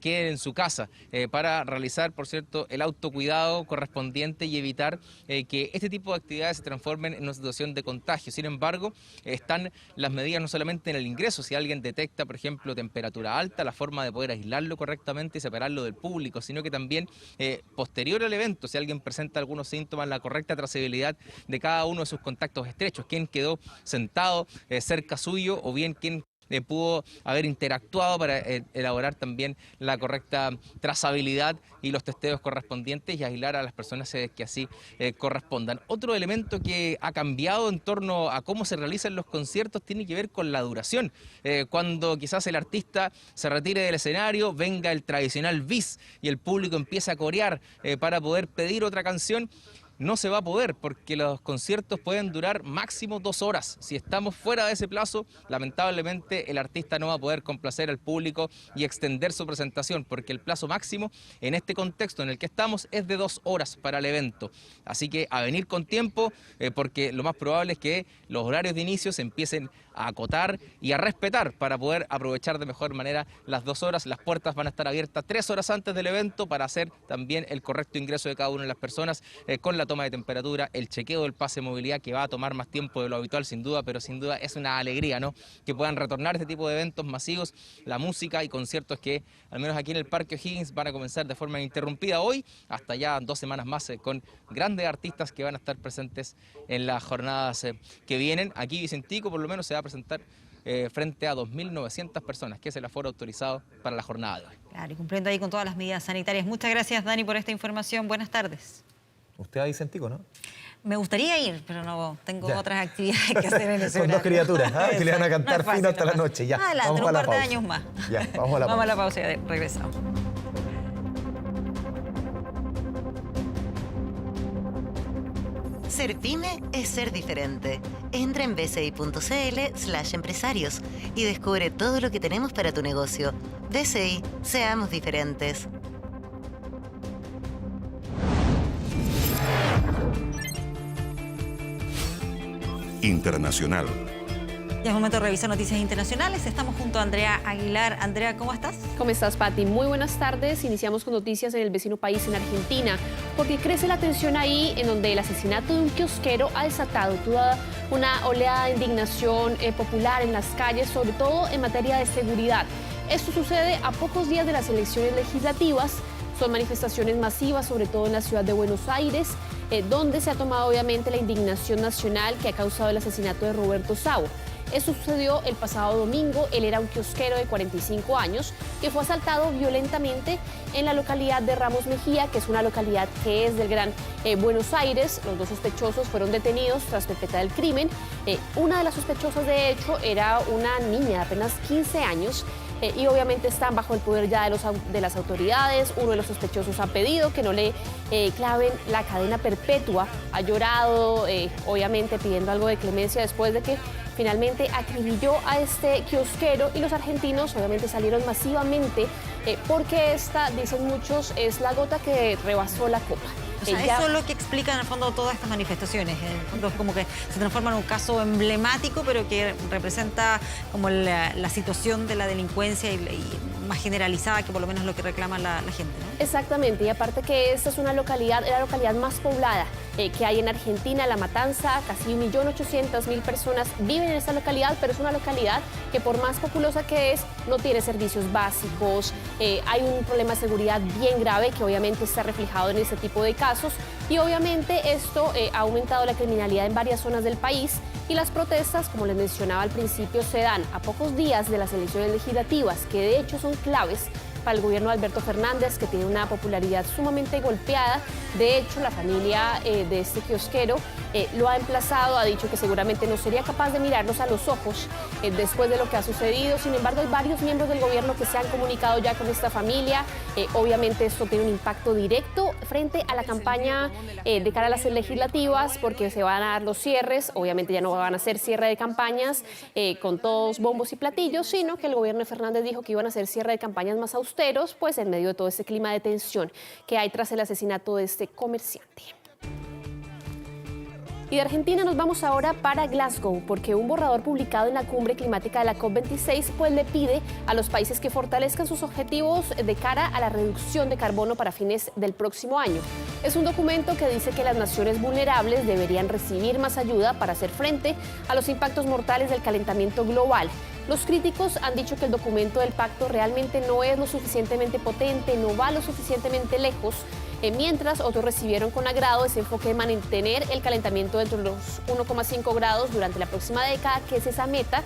queden en su casa para realizar, por cierto, el autocuidado correspondiente y evitar que este tipo de actividades se transformen en una situación de contagio. Sin embargo, están las medidas no solamente en el ingreso. Si alguien detecta, por ejemplo, temperatura alta, la forma de poder aislarlo correctamente y separarlo del público, sino que también posterior al evento, si alguien presenta algunos síntomas, la correcta trazabilidad de cada uno de sus contactos estrechos, quién quedó sentado cerca suyo o bien quién pudo haber interactuado para elaborar también la correcta trazabilidad y los testeos correspondientes y aislar a las personas que así correspondan. Otro elemento que ha cambiado en torno a cómo se realizan los conciertos tiene que ver con la duración. Cuando quizás el artista se retire del escenario, venga el tradicional bis y el público empieza a corear para poder pedir otra canción, no se va a poder porque los conciertos pueden durar máximo 2 horas. Si estamos fuera de ese plazo, lamentablemente el artista no va a poder complacer al público y extender su presentación, porque el plazo máximo en este contexto en el que estamos es de 2 horas para el evento. Así que a venir con tiempo, porque lo más probable es que los horarios de inicio se empiecen a acotar y a respetar para poder aprovechar de mejor manera las 2 horas. Las puertas van a estar abiertas 3 horas antes del evento para hacer también el correcto ingreso de cada una de las personas con la toma de temperatura, el chequeo del pase de movilidad, que va a tomar más tiempo de lo habitual sin duda, pero sin duda es una alegría, ¿no?, que puedan retornar este tipo de eventos masivos, la música y conciertos que al menos aquí en el Parque O'Higgins van a comenzar de forma ininterrumpida hoy hasta ya 2 semanas más con grandes artistas que van a estar presentes en las jornadas que vienen. Aquí Vicentico por lo menos se va a presentar frente a 2.900 personas, que es el aforo autorizado para la jornada de hoy. Claro, y cumpliendo ahí con todas las medidas sanitarias. Muchas gracias, Dani, por esta información. Buenas tardes. Usted va a Vicentico, ¿no? Me gustaría ir, pero no tengo otras actividades que hacer en ese Son 2 criaturas que le van a cantar fino hasta la noche. Ya, adelante, vamos a la un par de pausa. años más. Ya, vamos a la pausa. Vamos a la pausa y regresamos. Ser pyme es ser diferente. Entra en bci.cl/empresarios y descubre todo lo que tenemos para tu negocio. BCI, seamos diferentes. Internacional. Ya es momento de revisar noticias internacionales. Estamos junto a Andrea Aguilar. Andrea, ¿cómo estás? ¿Cómo estás, Pati? Muy buenas tardes. Iniciamos con noticias en el vecino país, en Argentina, porque crece la tensión ahí, en donde el asesinato de un kiosquero ha desatado toda una oleada de indignación popular en las calles, sobre todo en materia de seguridad. Esto sucede a pocos días de las elecciones legislativas. Son manifestaciones masivas, sobre todo en la ciudad de Buenos Aires, donde se ha tomado obviamente la indignación nacional que ha causado el asesinato de Roberto Savo. Esto sucedió el pasado domingo. Él era un kiosquero de 45 años que fue asaltado violentamente en la localidad de Ramos Mejía, que es una localidad que es del Gran Buenos Aires. Los dos sospechosos fueron detenidos tras perpetrar el crimen. Una de las sospechosas, de hecho, era una niña de apenas 15 años. Y obviamente están bajo el poder ya de las autoridades. Uno de los sospechosos ha pedido que no le claven la cadena perpetua. Ha llorado, obviamente pidiendo algo de clemencia después de que finalmente acribilló a este kiosquero, y los argentinos obviamente salieron masivamente porque esta, dicen muchos, es la gota que rebasó la copa. O sea, eso es lo que explica en el fondo todas estas manifestaciones. En el fondo es como que se transforma en un caso emblemático, pero que representa como la situación de la delincuencia y más generalizada, que por lo menos es lo que reclama la gente, ¿no? Exactamente, y aparte que esta es una localidad, es la localidad más poblada que hay en Argentina, La Matanza. Casi 1.800.000 personas viven en esta localidad, pero es una localidad que, por más populosa que es, no tiene servicios básicos. Hay un problema de seguridad bien grave que obviamente está reflejado en este tipo de casos, y obviamente esto ha aumentado la criminalidad en varias zonas del país, y las protestas, como les mencionaba al principio, se dan a pocos días de las elecciones legislativas, que de hecho son claves para el gobierno de Alberto Fernández, que tiene una popularidad sumamente golpeada. De hecho, la familia de este kiosquero lo ha emplazado, ha dicho que seguramente no sería capaz de mirarnos a los ojos después de lo que ha sucedido. Sin embargo, hay varios miembros del gobierno que se han comunicado ya con esta familia. Obviamente esto tiene un impacto directo frente a la campaña de cara a las legislativas, porque se van a dar los cierres. Obviamente ya no van a ser cierre de campañas con todos bombos y platillos, sino que el gobierno de Fernández dijo que iban a hacer cierre de campañas más austeros, pues en medio de todo este clima de tensión que hay tras el asesinato de este comerciante. Y de Argentina nos vamos ahora para Glasgow, porque un borrador publicado en la cumbre climática de la COP26 pues le pide a los países que fortalezcan sus objetivos de cara a la reducción de carbono para fines del próximo año. Es un documento que dice que las naciones vulnerables deberían recibir más ayuda para hacer frente a los impactos mortales del calentamiento global. Los críticos han dicho que el documento del pacto realmente no es lo suficientemente potente, no va lo suficientemente lejos, mientras otros recibieron con agrado ese enfoque de mantener el calentamiento dentro de los 1,5 grados durante la próxima década, que es esa meta,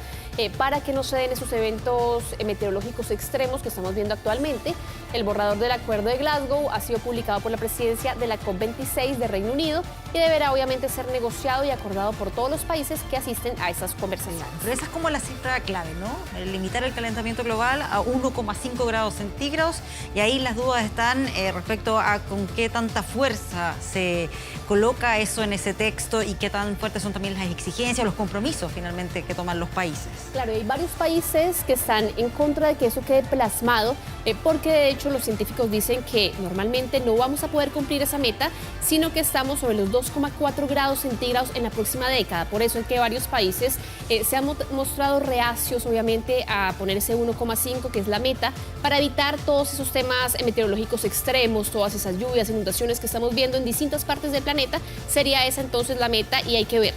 para que no se den esos eventos meteorológicos extremos que estamos viendo actualmente. El borrador del Acuerdo de Glasgow ha sido publicado por la presidencia de la COP26 de Reino Unido y deberá obviamente ser negociado y acordado por todos los países que asisten a esas conversaciones. Pero esa es como la cifra clave, ¿no? Limitar el calentamiento global a 1,5 grados centígrados, y ahí las dudas están respecto a con qué tanta fuerza se coloca eso en ese texto y qué tan fuertes son también las exigencias, los compromisos finalmente que toman los países. Claro, hay varios países que están en contra de que eso quede plasmado, porque de hecho los científicos dicen que normalmente no vamos a poder cumplir esa meta, sino que estamos sobre los 2,4 grados centígrados en la próxima década. Por eso es que varios países se han mostrado reacios, obviamente, a poner ese 1,5, que es la meta, para evitar todos esos temas meteorológicos extremos, todas esas lluvias, inundaciones que estamos viendo en distintas partes del planeta. Sería esa entonces la meta, y hay que ver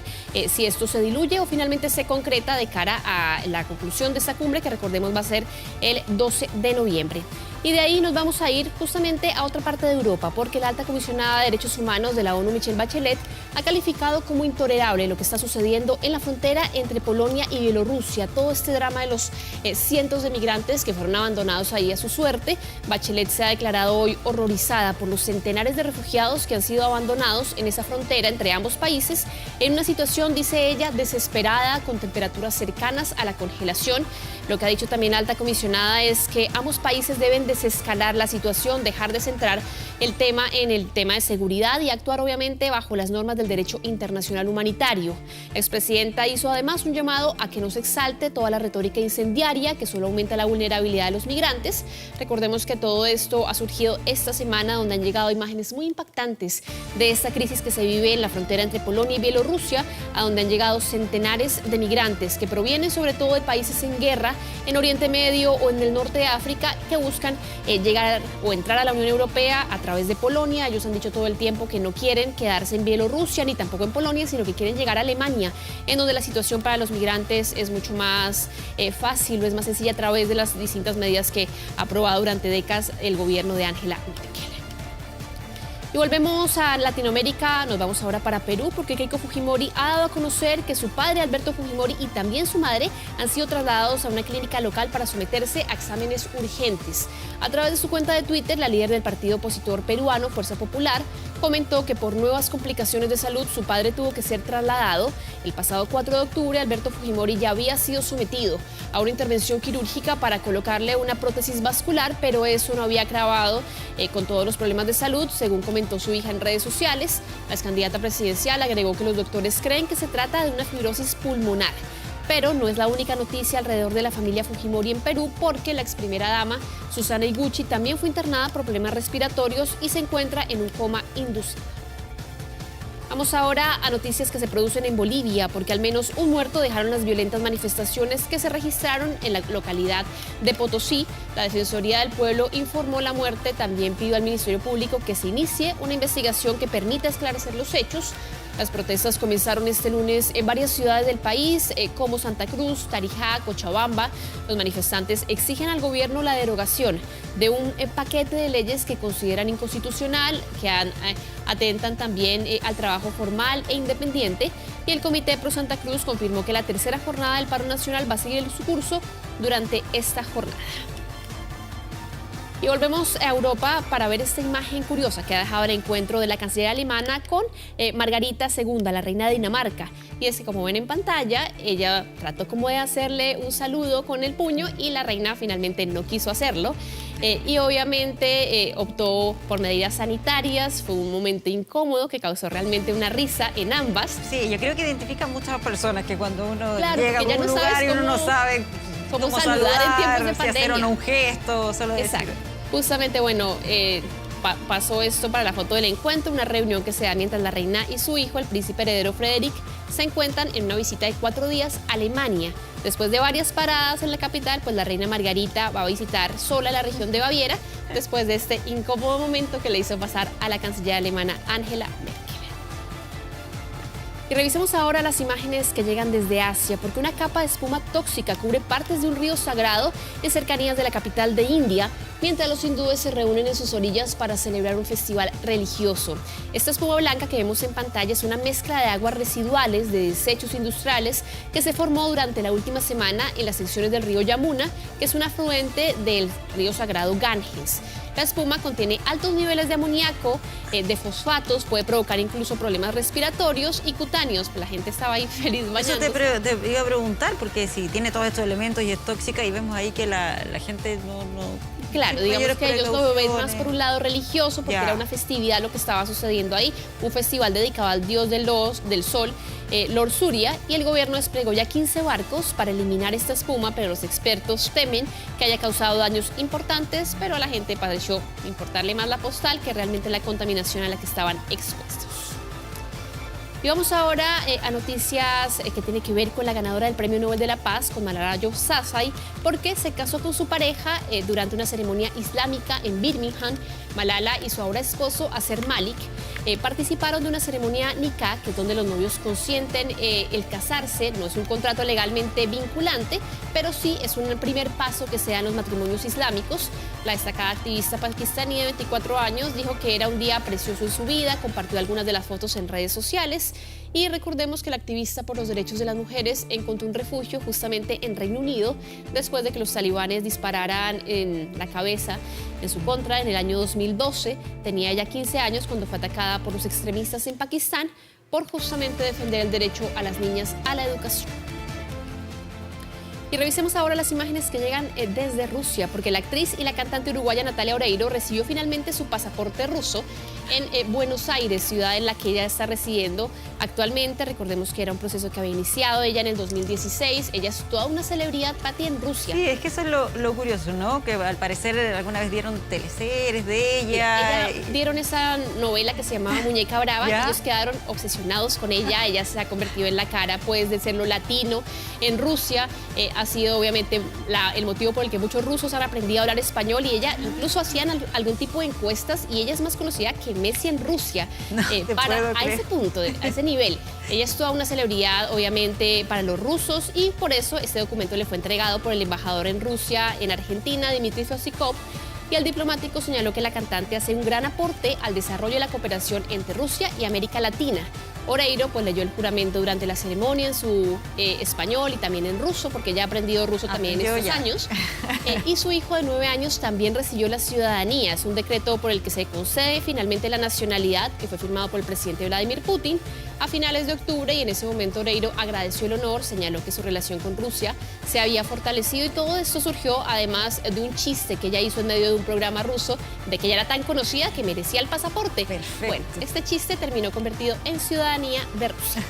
si esto se diluye o finalmente se concreta de cara a la conclusión de esta cumbre, que recordemos va a ser el 12 de noviembre. Y de ahí nos vamos a ir justamente a otra parte de Europa, porque la alta comisionada de Derechos Humanos de la ONU, Michelle Bachelet, ha calificado como intolerable lo que está sucediendo en la frontera entre Polonia y Bielorrusia. Todo este drama de los cientos de migrantes que fueron abandonados ahí a su suerte. Bachelet se ha declarado hoy horrorizada por los centenares de refugiados que han sido abandonados en esa frontera entre ambos países, en una situación, dice ella, desesperada, con temperaturas cercanas a la congelación. Lo que ha dicho también la alta comisionada es que ambos países deben desescalar la situación, dejar de centrar el tema en el tema de seguridad y actuar obviamente bajo las normas del derecho internacional humanitario. La expresidenta hizo además un llamado a que no se exalte toda la retórica incendiaria que solo aumenta la vulnerabilidad de los migrantes. Recordemos que todo esto ha surgido esta semana, donde han llegado imágenes muy impactantes de esta crisis que se vive en la frontera entre Polonia y Bielorrusia, a donde han llegado centenares de migrantes que provienen sobre todo de países en guerra, en Oriente Medio o en el norte de África, que buscan llegar o entrar a la Unión Europea a través de Polonia. Ellos han dicho todo el tiempo que no quieren quedarse en Bielorrusia ni tampoco en Polonia, sino que quieren llegar a Alemania, en donde la situación para los migrantes es mucho más fácil o es más sencilla a través de las distintas medidas que ha aprobado durante décadas el gobierno de Angela Merkel. Y volvemos a Latinoamérica, nos vamos ahora para Perú, porque Keiko Fujimori ha dado a conocer que su padre, Alberto Fujimori, y también su madre han sido trasladados a una clínica local para someterse a exámenes urgentes. A través de su cuenta de Twitter, la líder del partido opositor peruano, Fuerza Popular, comentó que por nuevas complicaciones de salud su padre tuvo que ser trasladado. El pasado 4 de octubre, Alberto Fujimori ya había sido sometido a una intervención quirúrgica para colocarle una prótesis vascular, pero eso no había acabado con todos los problemas de salud, según comentó su hija en redes sociales. La ex candidata presidencial agregó que los doctores creen que se trata de una fibrosis pulmonar. Pero no es la única noticia alrededor de la familia Fujimori en Perú, porque la ex primera dama, Susana Higuchi, también fue internada por problemas respiratorios y se encuentra en un coma inducido. Vamos ahora a noticias que se producen en Bolivia, porque al menos un muerto dejaron las violentas manifestaciones que se registraron en la localidad de Potosí. La Defensoría del Pueblo informó la muerte. También pidió al Ministerio Público que se inicie una investigación que permita esclarecer los hechos. Las protestas comenzaron este lunes en varias ciudades del país, como Santa Cruz, Tarijá, Cochabamba. Los manifestantes exigen al gobierno la derogación de un paquete de leyes que consideran inconstitucional, que atentan también al trabajo formal e independiente. Y el Comité Pro Santa Cruz confirmó que la tercera jornada del paro nacional va a seguir su curso durante esta jornada. Y volvemos a Europa para ver esta imagen curiosa que ha dejado el encuentro de la canciller alemana con Margarita II, la reina de Dinamarca. Y es que, como ven en pantalla, ella trató como de hacerle un saludo con el puño y la reina finalmente no quiso hacerlo. Y obviamente optó por medidas sanitarias. Fue un momento incómodo que causó realmente una risa en ambas. Sí, yo creo que identifica a muchas personas que cuando uno claro, llega a un lugar y uno no sabe cómo saludar en tiempos de pandemia. Si hacer un gesto, solo exacto. Decir. Justamente, bueno, pasó esto para la foto del encuentro, una reunión que se da mientras la reina y su hijo, el príncipe heredero Frederick, se encuentran en una visita de 4 días a Alemania. Después de varias paradas en la capital, pues la reina Margarita va a visitar sola la región de Baviera, después de este incómodo momento que le hizo pasar a la canciller alemana Angela Merkel. Y revisemos ahora las imágenes que llegan desde Asia, porque una capa de espuma tóxica cubre partes de un río sagrado en cercanías de la capital de India, mientras los hindúes se reúnen en sus orillas para celebrar un festival religioso. Esta espuma blanca que vemos en pantalla es una mezcla de aguas residuales de desechos industriales que se formó durante la última semana en las secciones del río Yamuna, que es un afluente del río sagrado Ganges. La espuma contiene altos niveles de amoníaco, de fosfatos, puede provocar incluso problemas respiratorios y cutáneos. La gente estaba ahí feliz bañándose. Eso te iba a preguntar, porque si tiene todos estos elementos y es tóxica, y vemos ahí que la gente no... Claro, digamos que ellos lo ven más por un lado religioso, porque era una festividad lo que estaba sucediendo ahí, un festival dedicado al dios del sol, Lord Surya, y el gobierno desplegó ya 15 barcos para eliminar esta espuma, pero los expertos temen que haya causado daños importantes, pero a la gente pareció importarle más la postal que realmente la contaminación a la que estaban expuestos. Y vamos ahora a noticias que tienen que ver con la ganadora del Premio Nobel de la Paz, con Malala Yousafzai, porque se casó con su pareja durante una ceremonia islámica en Birmingham. Malala y su ahora esposo, Aser Malik, participaron de una ceremonia nikah, que es donde los novios consienten el casarse. No es un contrato legalmente vinculante, pero sí es un primer paso que se da en los matrimonios islámicos. La destacada activista pakistaní de 24 años dijo que era un día precioso en su vida, compartió algunas de las fotos en redes sociales. Y recordemos que la activista por los derechos de las mujeres encontró un refugio justamente en Reino Unido después de que los talibanes dispararan en la cabeza en su contra en el año 2012. Tenía ya 15 años cuando fue atacada por los extremistas en Pakistán por justamente defender el derecho a las niñas a la educación. Y revisemos ahora las imágenes que llegan desde Rusia, porque la actriz y la cantante uruguaya Natalia Oreiro recibió finalmente su pasaporte ruso en Buenos Aires, ciudad en la que ella está residiendo actualmente. Recordemos que era un proceso que había iniciado ella en el 2016. Ella es toda una celebridad, Pati, en Rusia. Sí, es que eso es lo curioso, ¿no? Que al parecer alguna vez dieron teleseries de ella. Dieron esa novela que se llamaba Muñeca Brava. ¿Ya? Ellos quedaron obsesionados con ella. Ella se ha convertido en la cara, pues, de ser lo latino en Rusia. Ha sido, obviamente, el motivo por el que muchos rusos han aprendido a hablar español, y ella incluso hacían algún tipo de encuestas, y ella es más conocida que Messi en Rusia. A ese punto, a ese nivel. Ella es toda una celebridad, obviamente, para los rusos, y por eso este documento le fue entregado por el embajador en Rusia, en Argentina, Dmitry Sosikov, y el diplomático señaló que la cantante hace un gran aporte al desarrollo de la cooperación entre Rusia y América Latina. Oreiro pues leyó el juramento durante la ceremonia en su español y también en ruso, porque ya ha aprendido ruso también en estos años. Y su hijo de 9 años también recibió la ciudadanía. Es un decreto por el que se concede finalmente la nacionalidad, que fue firmado por el presidente Vladimir Putin a finales de octubre, y en ese momento Oreiro agradeció el honor, señaló que su relación con Rusia se había fortalecido, y todo esto surgió además de un chiste que ella hizo en medio de un programa ruso de que ella era tan conocida que merecía el pasaporte. Perfecto. Bueno, este chiste terminó convertido en ciudadanía de Rusia.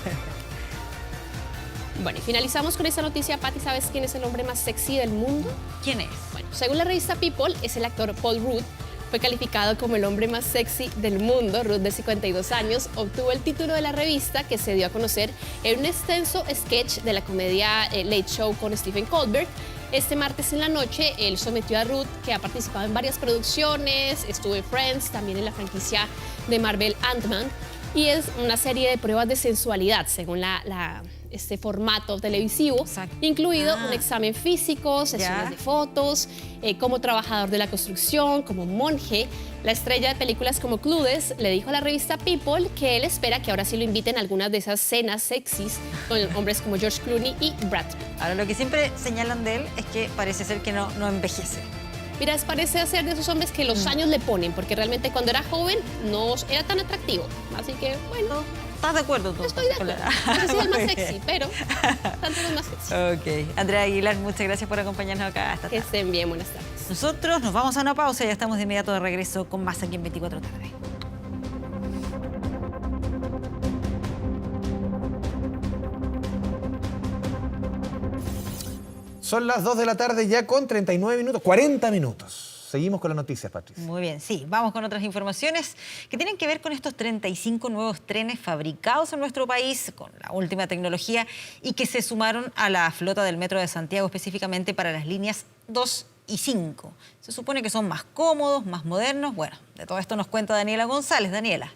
Bueno, y finalizamos con esta noticia. Pati, ¿sabes quién es el hombre más sexy del mundo? ¿Quién es? Bueno, según la revista People, es el actor Paul Rudd. Fue calificado como el hombre más sexy del mundo. Rudd, de 52 años, obtuvo el título de la revista, que se dio a conocer en un extenso sketch de la comedia Late Show con Stephen Colbert. Este martes en la noche, él sometió a Rudd, que ha participado en varias producciones, estuvo en Friends, también en la franquicia de Marvel Ant-Man, y es una serie de pruebas de sensualidad, según este formato televisivo, incluido un examen físico, sesiones de fotos, como trabajador de la construcción, como monje. La estrella de películas como Clueless le dijo a la revista People que él espera que ahora sí lo inviten a algunas de esas cenas sexys con hombres como George Clooney y Brad Pitt. Ahora, lo que siempre señalan de él es que parece ser que no envejece. Mira, parece ser de esos hombres que los años le ponen, porque realmente cuando era joven no era tan atractivo. Así que, bueno... ¿Estás de acuerdo tú? Estoy de acuerdo. No sé si es el más sexy, pero tanto los más sexy. Ok. Andrea Aguilar, muchas gracias por acompañarnos acá esta tarde. Que estén bien, buenas tardes. Nosotros nos vamos a una pausa y ya estamos de inmediato de regreso con más aquí en 24 tarde. Son las 2 de la tarde ya con 39 minutos, 40 minutos. Seguimos con las noticias, Patricia. Muy bien, sí. Vamos con otras informaciones que tienen que ver con estos 35 nuevos trenes fabricados en nuestro país con la última tecnología y que se sumaron a la flota del Metro de Santiago, específicamente para las líneas 2 y 5. Se supone que son más cómodos, más modernos. Bueno, de todo esto nos cuenta Daniela González. Daniela.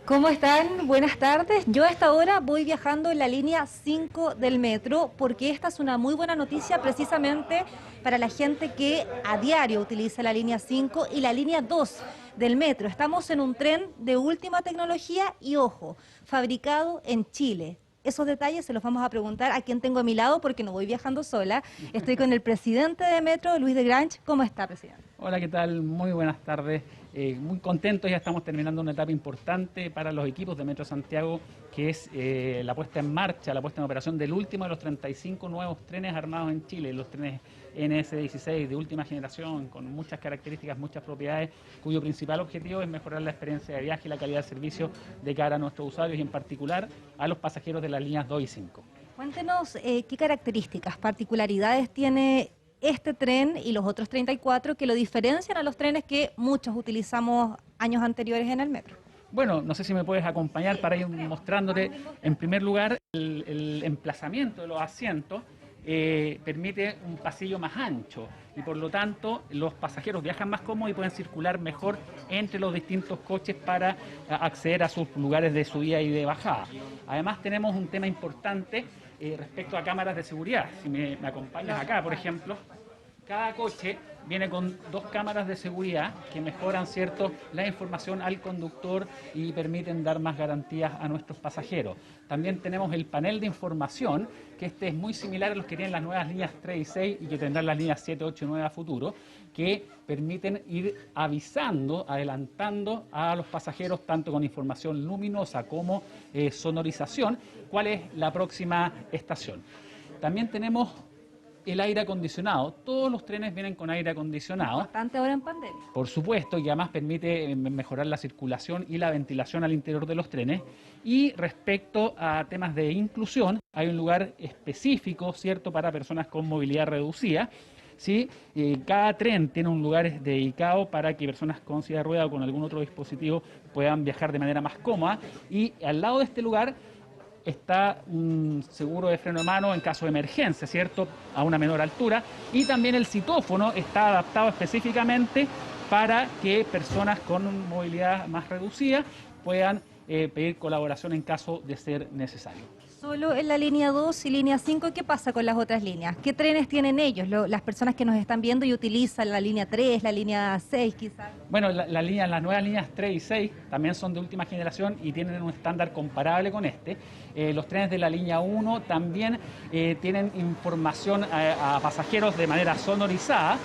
¿Cómo están? Buenas tardes. Yo a esta hora voy viajando en la línea 5 del metro porque esta es una muy buena noticia precisamente para la gente que a diario utiliza la línea 5 y la línea 2 del metro. Estamos en un tren de última tecnología y, ojo, fabricado en Chile. Esos detalles se los vamos a preguntar a quien tengo a mi lado porque no voy viajando sola. Estoy con el presidente de Metro, Luis de Grange. ¿Cómo está, presidente? Hola, ¿qué tal? Muy buenas tardes. Muy contentos, ya estamos terminando una etapa importante para los equipos de Metro Santiago, que es la puesta en marcha, la puesta en operación del último de los 35 nuevos trenes armados en Chile, los trenes NS16 de última generación, con muchas características, muchas propiedades, cuyo principal objetivo es mejorar la experiencia de viaje y la calidad de servicio de cara a nuestros usuarios y en particular a los pasajeros de las líneas 2 y 5. Cuéntenos qué características, particularidades tiene este tren y los otros 34 que lo diferencian a los trenes que muchos utilizamos años anteriores en el metro. Bueno, no sé si me puedes acompañar para ir mostrándote, en primer lugar, el emplazamiento de los asientos permite un pasillo más ancho y por lo tanto los pasajeros viajan más cómodos y pueden circular mejor entre los distintos coches para acceder a sus lugares de subida y de bajada. Además tenemos un tema importante respecto a cámaras de seguridad. Si me acompañas acá, por ejemplo, Cada coche viene con 2 cámaras de seguridad que mejoran, ¿cierto?, la información al conductor y permiten dar más garantías a nuestros pasajeros. También tenemos el panel de información, que este es muy similar a los que tienen las nuevas líneas 3 y 6 y que tendrán las líneas 7, 8 y 9 a futuro, que permiten ir avisando, adelantando a los pasajeros, tanto con información luminosa como sonorización, cuál es la próxima estación. También tenemos el aire acondicionado. Todos los trenes vienen con aire acondicionado. Bastante ahora en pandemia. Por supuesto, y además permite mejorar la circulación y la ventilación al interior de los trenes. Y respecto a temas de inclusión, hay un lugar específico, ¿cierto?, para personas con movilidad reducida. ¿Sí? Cada tren tiene un lugar dedicado para que personas con silla de rueda o con algún otro dispositivo puedan viajar de manera más cómoda. Y al lado de este lugar está un seguro de freno de mano en caso de emergencia, ¿cierto?, a una menor altura. Y también el citófono está adaptado específicamente para que personas con movilidad más reducida puedan pedir colaboración en caso de ser necesario. Solo en la línea 2 y línea 5, ¿qué pasa con las otras líneas? ¿Qué trenes tienen ellos? Las personas que nos están viendo y utilizan la línea 3, la línea 6 quizás. Bueno, las nuevas líneas 3 y 6 también son de última generación y tienen un estándar comparable con este. Los trenes de la línea 1 también tienen información a pasajeros de manera sonorizada.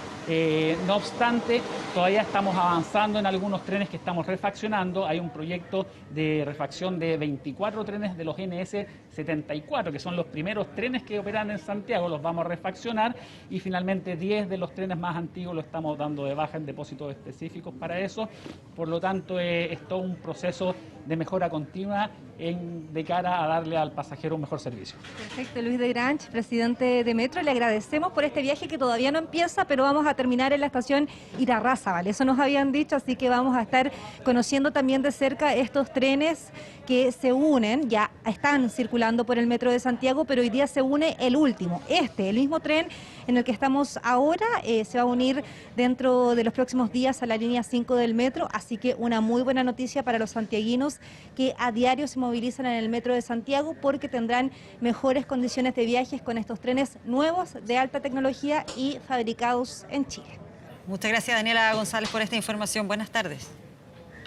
No obstante, todavía estamos avanzando en algunos trenes que estamos refaccionando. Hay un proyecto de refacción de 24 trenes de los NS 74, que son los primeros trenes que operan en Santiago, los vamos a refaccionar, y finalmente 10 de los trenes más antiguos lo estamos dando de baja en depósitos específicos para eso. Por lo tanto, es todo un proceso de mejora continua de cara a darle al pasajero un mejor servicio. Perfecto, Luis de Granch, presidente de Metro, le agradecemos por este viaje que todavía no empieza, pero vamos a terminar en la estación Irarrázaval, eso nos habían dicho, así que vamos a estar conociendo también de cerca estos trenes que se unen, ya están circulando por el Metro de Santiago, pero hoy día se une el último, el mismo tren en el que estamos ahora, se va a unir dentro de los próximos días a la línea 5 del Metro, así que una muy buena noticia para los santiaguinos que a diario se movilizan en el Metro de Santiago, porque tendrán mejores condiciones de viajes con estos trenes nuevos de alta tecnología y fabricados en Chile. Muchas gracias, Daniela González, por esta información. Buenas tardes.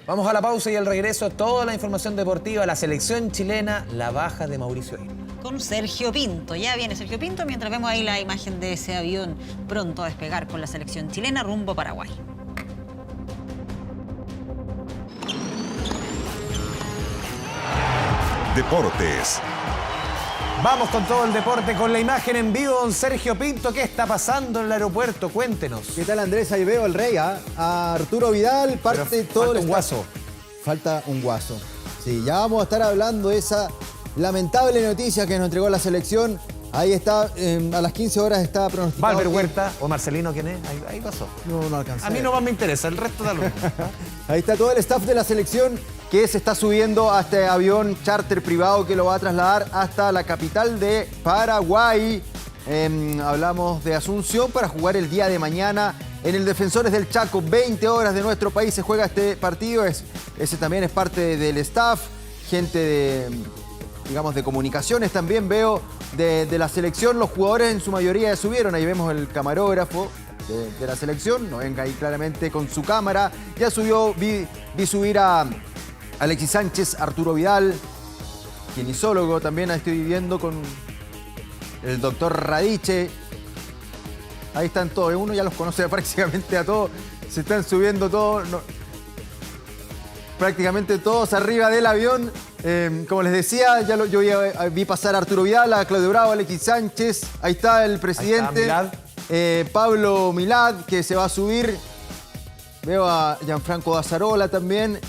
Vamos a la pausa y al regreso toda la información deportiva, la selección chilena, la baja de Mauricio Isla. Con Sergio Pinto. Ya viene Sergio Pinto mientras vemos ahí la imagen de ese avión pronto a despegar con la selección chilena rumbo a Paraguay. Deportes. Vamos con todo el deporte, con la imagen en vivo, don Sergio Pinto. ¿Qué está pasando en el aeropuerto? Cuéntenos. ¿Qué tal, Andrés? Ahí veo al rey, a Arturo Vidal, parte todo el guaso. Falta un guaso. Sí, ya vamos a estar hablando de esa lamentable noticia que nos entregó la selección. Ahí está, a las 15 horas está pronosticado. Valver Huerta o Marcelino, ¿quién es? Ahí pasó. No alcancé. A mí no más me interesa, el resto da lo mismo. Ahí está todo el staff de la selección que se está subiendo a este avión charter privado que lo va a trasladar hasta la capital de Paraguay. Hablamos de Asunción para jugar el día de mañana en el Defensores del Chaco. 20 horas de nuestro país se juega este partido. Ese también es parte del staff, gente de comunicaciones también veo de la selección. Los jugadores en su mayoría ya subieron. Ahí vemos el camarógrafo de la selección. No venga ahí claramente con su cámara. Ya subió, vi subir a Alexis Sánchez, Arturo Vidal, kinesiólogo también estoy viendo con el doctor Radiche. Ahí están todos, uno ya los conoce prácticamente a todos, se están subiendo todos, prácticamente todos arriba del avión. Como les decía, yo vi pasar a Arturo Vidal, a Claudio Bravo, a Alexis Sánchez, ahí está el presidente, Pablo Milad, que se va a subir. Veo a Gianfranco Dazarola también.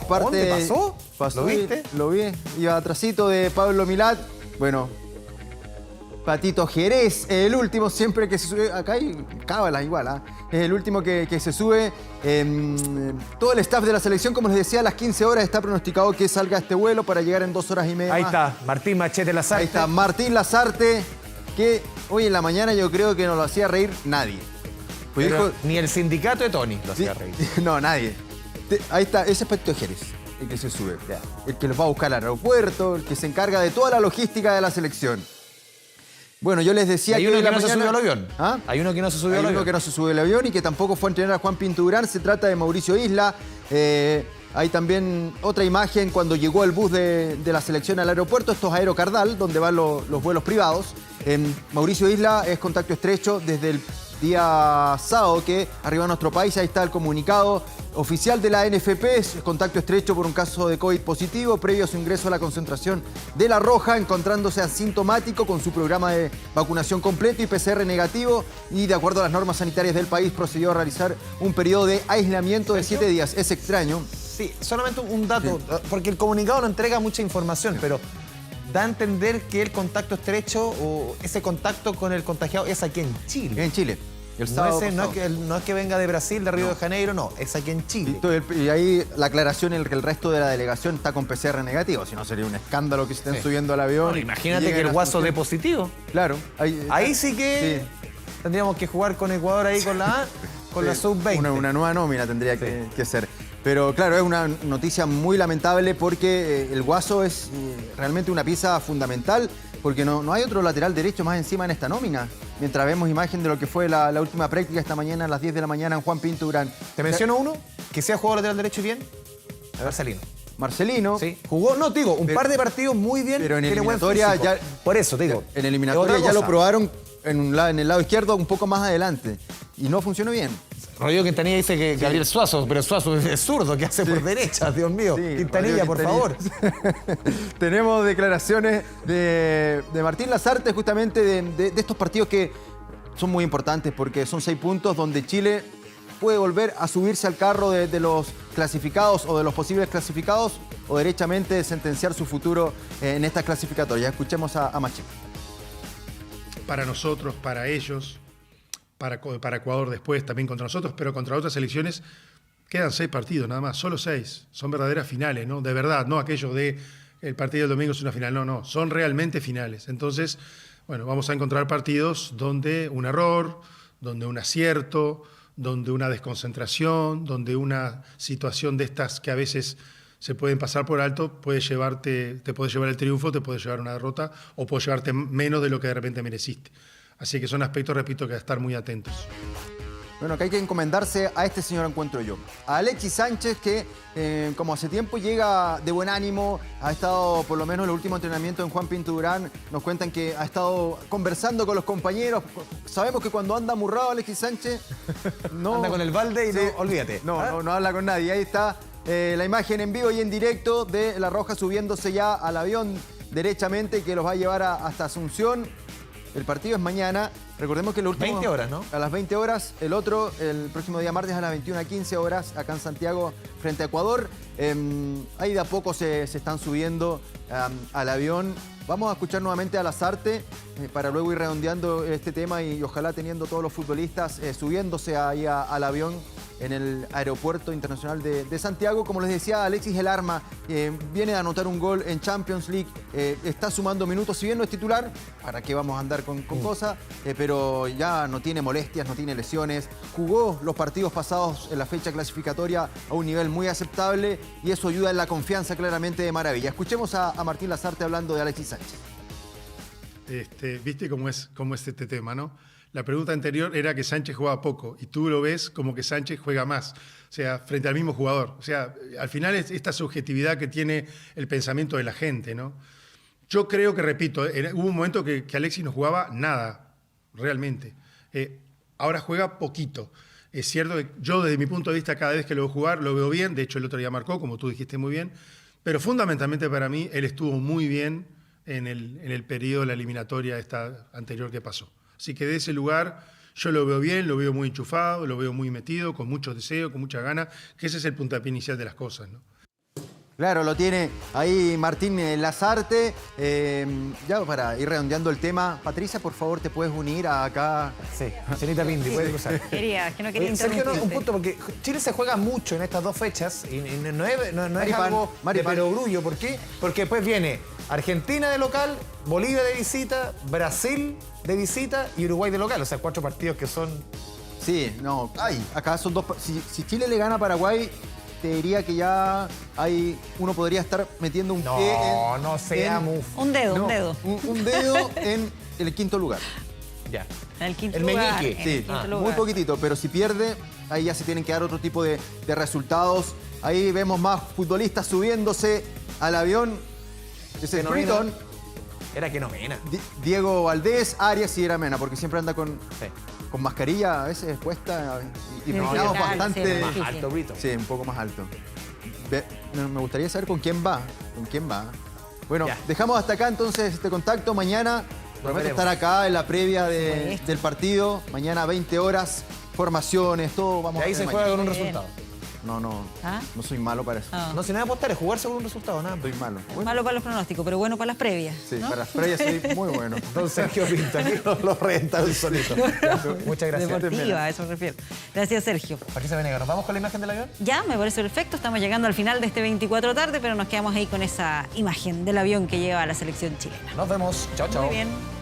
¿Dónde pasó? Pasó? ¿Lo viste? Lo vi. Iba atrasito de Pablo Milad. Bueno, Patito Jerez, el último siempre que se sube. Acá hay cábalas igual, es el último que se sube. Todo el staff de la selección, como les decía, a las 15 horas está pronosticado que salga este vuelo para llegar en 2 horas y media. Ahí más. está, Martín Machete Lazarte. Ahí está, Martín Lazarte, que hoy en la mañana yo creo que no lo hacía reír nadie. Pues dijo, ni el sindicato de Tony lo hacía reír. No, nadie. Ahí está, ese es Patito Jerez, el que se sube. El que los va a buscar al aeropuerto, el que se encarga de toda la logística de la selección. Bueno, yo les decía hay uno que la no se mañana... subió al avión. ¿Ah? Hay uno que no se subió Hay al avión. uno que no se subió al avión y que tampoco fue a entrenar a Juan Pinto Durán. Se trata de Mauricio Isla. Hay también otra imagen cuando llegó el bus de la selección al aeropuerto. Esto es Aerocardal, donde van los vuelos privados. Mauricio Isla es contacto estrecho desde el día sábado que arribó a nuestro país. Ahí está el comunicado oficial de la NFP. Es contacto estrecho por un caso de COVID positivo previo a su ingreso a la concentración de La Roja, encontrándose asintomático con su programa de vacunación completo y PCR negativo, y de acuerdo a las normas sanitarias del país procedió a realizar un periodo de aislamiento de 7 días. Es extraño. Sí, solamente un dato, porque el comunicado no entrega mucha información, pero da a entender que el contacto estrecho o ese contacto con el contagiado es aquí en Chile. En Chile. El No sábado es que venga de Brasil, de Río de Janeiro, no, es aquí en Chile. Y ahí la aclaración es que el resto de la delegación está con PCR negativo, si no sería un escándalo que se estén subiendo al avión. No, imagínate que el Guaso dé positivo. Claro. Ahí sí que tendríamos que jugar con Ecuador ahí con la sub-20. Una nueva nómina tendría que ser. Pero claro, es una noticia muy lamentable porque el Guaso es realmente una pieza fundamental, porque no hay otro lateral derecho más encima en esta nómina. Mientras vemos imagen de lo que fue la última práctica esta mañana a las 10 de la mañana en Juan Pinto Durán. ¿Te menciono uno que sea jugador lateral derecho y bien? Marcelino. Marcelino. Sí, jugó, no, te digo, un par de partidos muy bien. Pero en tiene buen eliminatoria físico. ya... Por eso, te digo. En eliminatoria ya lo probaron en el lado izquierdo un poco más adelante y no funcionó bien. Rodrigo Quintanilla dice que Gabriel Suazo, pero Suazo es zurdo, ¿qué hace por derecha? Dios mío. Quintanilla, por favor. Tenemos declaraciones de Martín Lasarte justamente de estos partidos que son muy importantes porque son 6 puntos donde Chile puede volver a subirse al carro de los clasificados o de los posibles clasificados o derechamente sentenciar su futuro en estas clasificatorias. Escuchemos a Machi. Para nosotros, para ellos, para Ecuador después, también contra nosotros, pero contra otras selecciones quedan 6 partidos nada más, solo 6. Son verdaderas finales, ¿no? De verdad, no aquello de el partido del domingo es una final, no, son realmente finales. Entonces, bueno, vamos a encontrar partidos donde un error, donde un acierto, donde una desconcentración, donde una situación de estas que a veces se pueden pasar por alto, te puede llevar el triunfo, te puede llevar una derrota o puede llevarte menos de lo que de repente mereciste. Así que son aspectos, repito, que hay que estar muy atentos. Bueno, que hay que encomendarse a este señor, encuentro yo. A Alexis Sánchez, que como hace tiempo llega de buen ánimo, ha estado por lo menos en el último entrenamiento en Juan Pinto Durán, nos cuentan que ha estado conversando con los compañeros. Sabemos que cuando anda amurrado Alexis Sánchez, no... Anda con el balde y olvídate. No habla con nadie. Ahí está la imagen en vivo y en directo de La Roja subiéndose ya al avión derechamente que los va a llevar hasta Asunción. El partido es mañana. Recordemos que el último... 20 horas, ¿no? A las 20 horas. El otro, el próximo día martes a las 21:15 horas, acá en Santiago, frente a Ecuador. Ahí de a poco se están subiendo al avión. Vamos a escuchar nuevamente a Lasarte para luego ir redondeando este tema y ojalá teniendo todos los futbolistas subiéndose ahí al avión en el Aeropuerto Internacional de Santiago. Como les decía, Alexis El Arma viene a anotar un gol en Champions League, está sumando minutos, si bien no es titular, ¿para qué vamos a andar con cosas? Pero ya no tiene molestias, no tiene lesiones, jugó los partidos pasados en la fecha clasificatoria a un nivel muy aceptable y eso ayuda en la confianza claramente de maravilla. Escuchemos a Martín Lasarte hablando de Alexis Sánchez. ¿Viste cómo es este tema, no? La pregunta anterior era que Sánchez jugaba poco y tú lo ves como que Sánchez juega más, o sea, frente al mismo jugador. O sea, al final es esta subjetividad que tiene el pensamiento de la gente, ¿no? Yo creo que, repito, hubo un momento que Alexis no jugaba nada, realmente. Ahora juega poquito. Es cierto que yo, desde mi punto de vista, cada vez que lo veo jugar, lo veo bien. De hecho, el otro día marcó, como tú dijiste muy bien. Pero fundamentalmente para mí, él estuvo muy bien en el periodo de la eliminatoria esta anterior que pasó. Así que de ese lugar yo lo veo bien, lo veo muy enchufado, lo veo muy metido, con mucho deseo, con mucha gana, que ese es el puntapié inicial de las cosas, ¿no? Claro, lo tiene ahí Martín Lasarte. Ya para ir redondeando el tema, Patricia, por favor, ¿te puedes unir a acá? Sí, señorita Pindi, puede cruzar. Que no quería Sergio, interrumpirte. un punto, porque Chile se juega mucho en estas dos fechas y no es Maripan, algo de perogrullo. ¿Por qué? Porque después viene Argentina de local, Bolivia de visita, Brasil de visita y Uruguay de local. O sea, 4 partidos que son... Sí, no. Acá son 2... Si Chile le gana a Paraguay, te diría que ya uno podría estar metiendo un pie en... No seamos... Un dedo. Un dedo en el quinto lugar. Ya. En el quinto El lugar. meñique. en el Sí, quinto muy lugar. poquitito, pero si pierde, ahí ya se tienen que dar otro tipo de resultados. Ahí vemos más futbolistas subiéndose al avión. Ese es Freeton. Era que no mena. Diego Valdés, Arias y Eramena, porque siempre anda con mascarilla, a veces puesta y No, peinados ya, bastante... sí, más alto, Brito. Sí, un poco más alto. Me gustaría saber con quién va. Bueno, dejamos hasta acá entonces este contacto. Mañana prometo veremos. estar acá en la previa del partido. Mañana 20 horas, formaciones, todo vamos Y ahí a hacer se juega mañana. con un resultado. No soy malo para eso. Ah. No, si nada apostar es jugarse con un resultado, nada. Soy malo. Malo para los pronósticos, pero bueno para las previas. Sí, ¿no? para las previas soy muy bueno. Don Sergio Pinto, aquí lo reventaron solito. Muchas gracias. Deportiva, a eso me refiero. Gracias, Sergio. ¿Para qué se venga? ¿Nos vamos con la imagen del avión? Ya, me parece perfecto. Estamos llegando al final de este 24 tarde, pero nos quedamos ahí con esa imagen del avión que lleva a la selección chilena. Nos vemos. Chao, chao. Muy bien.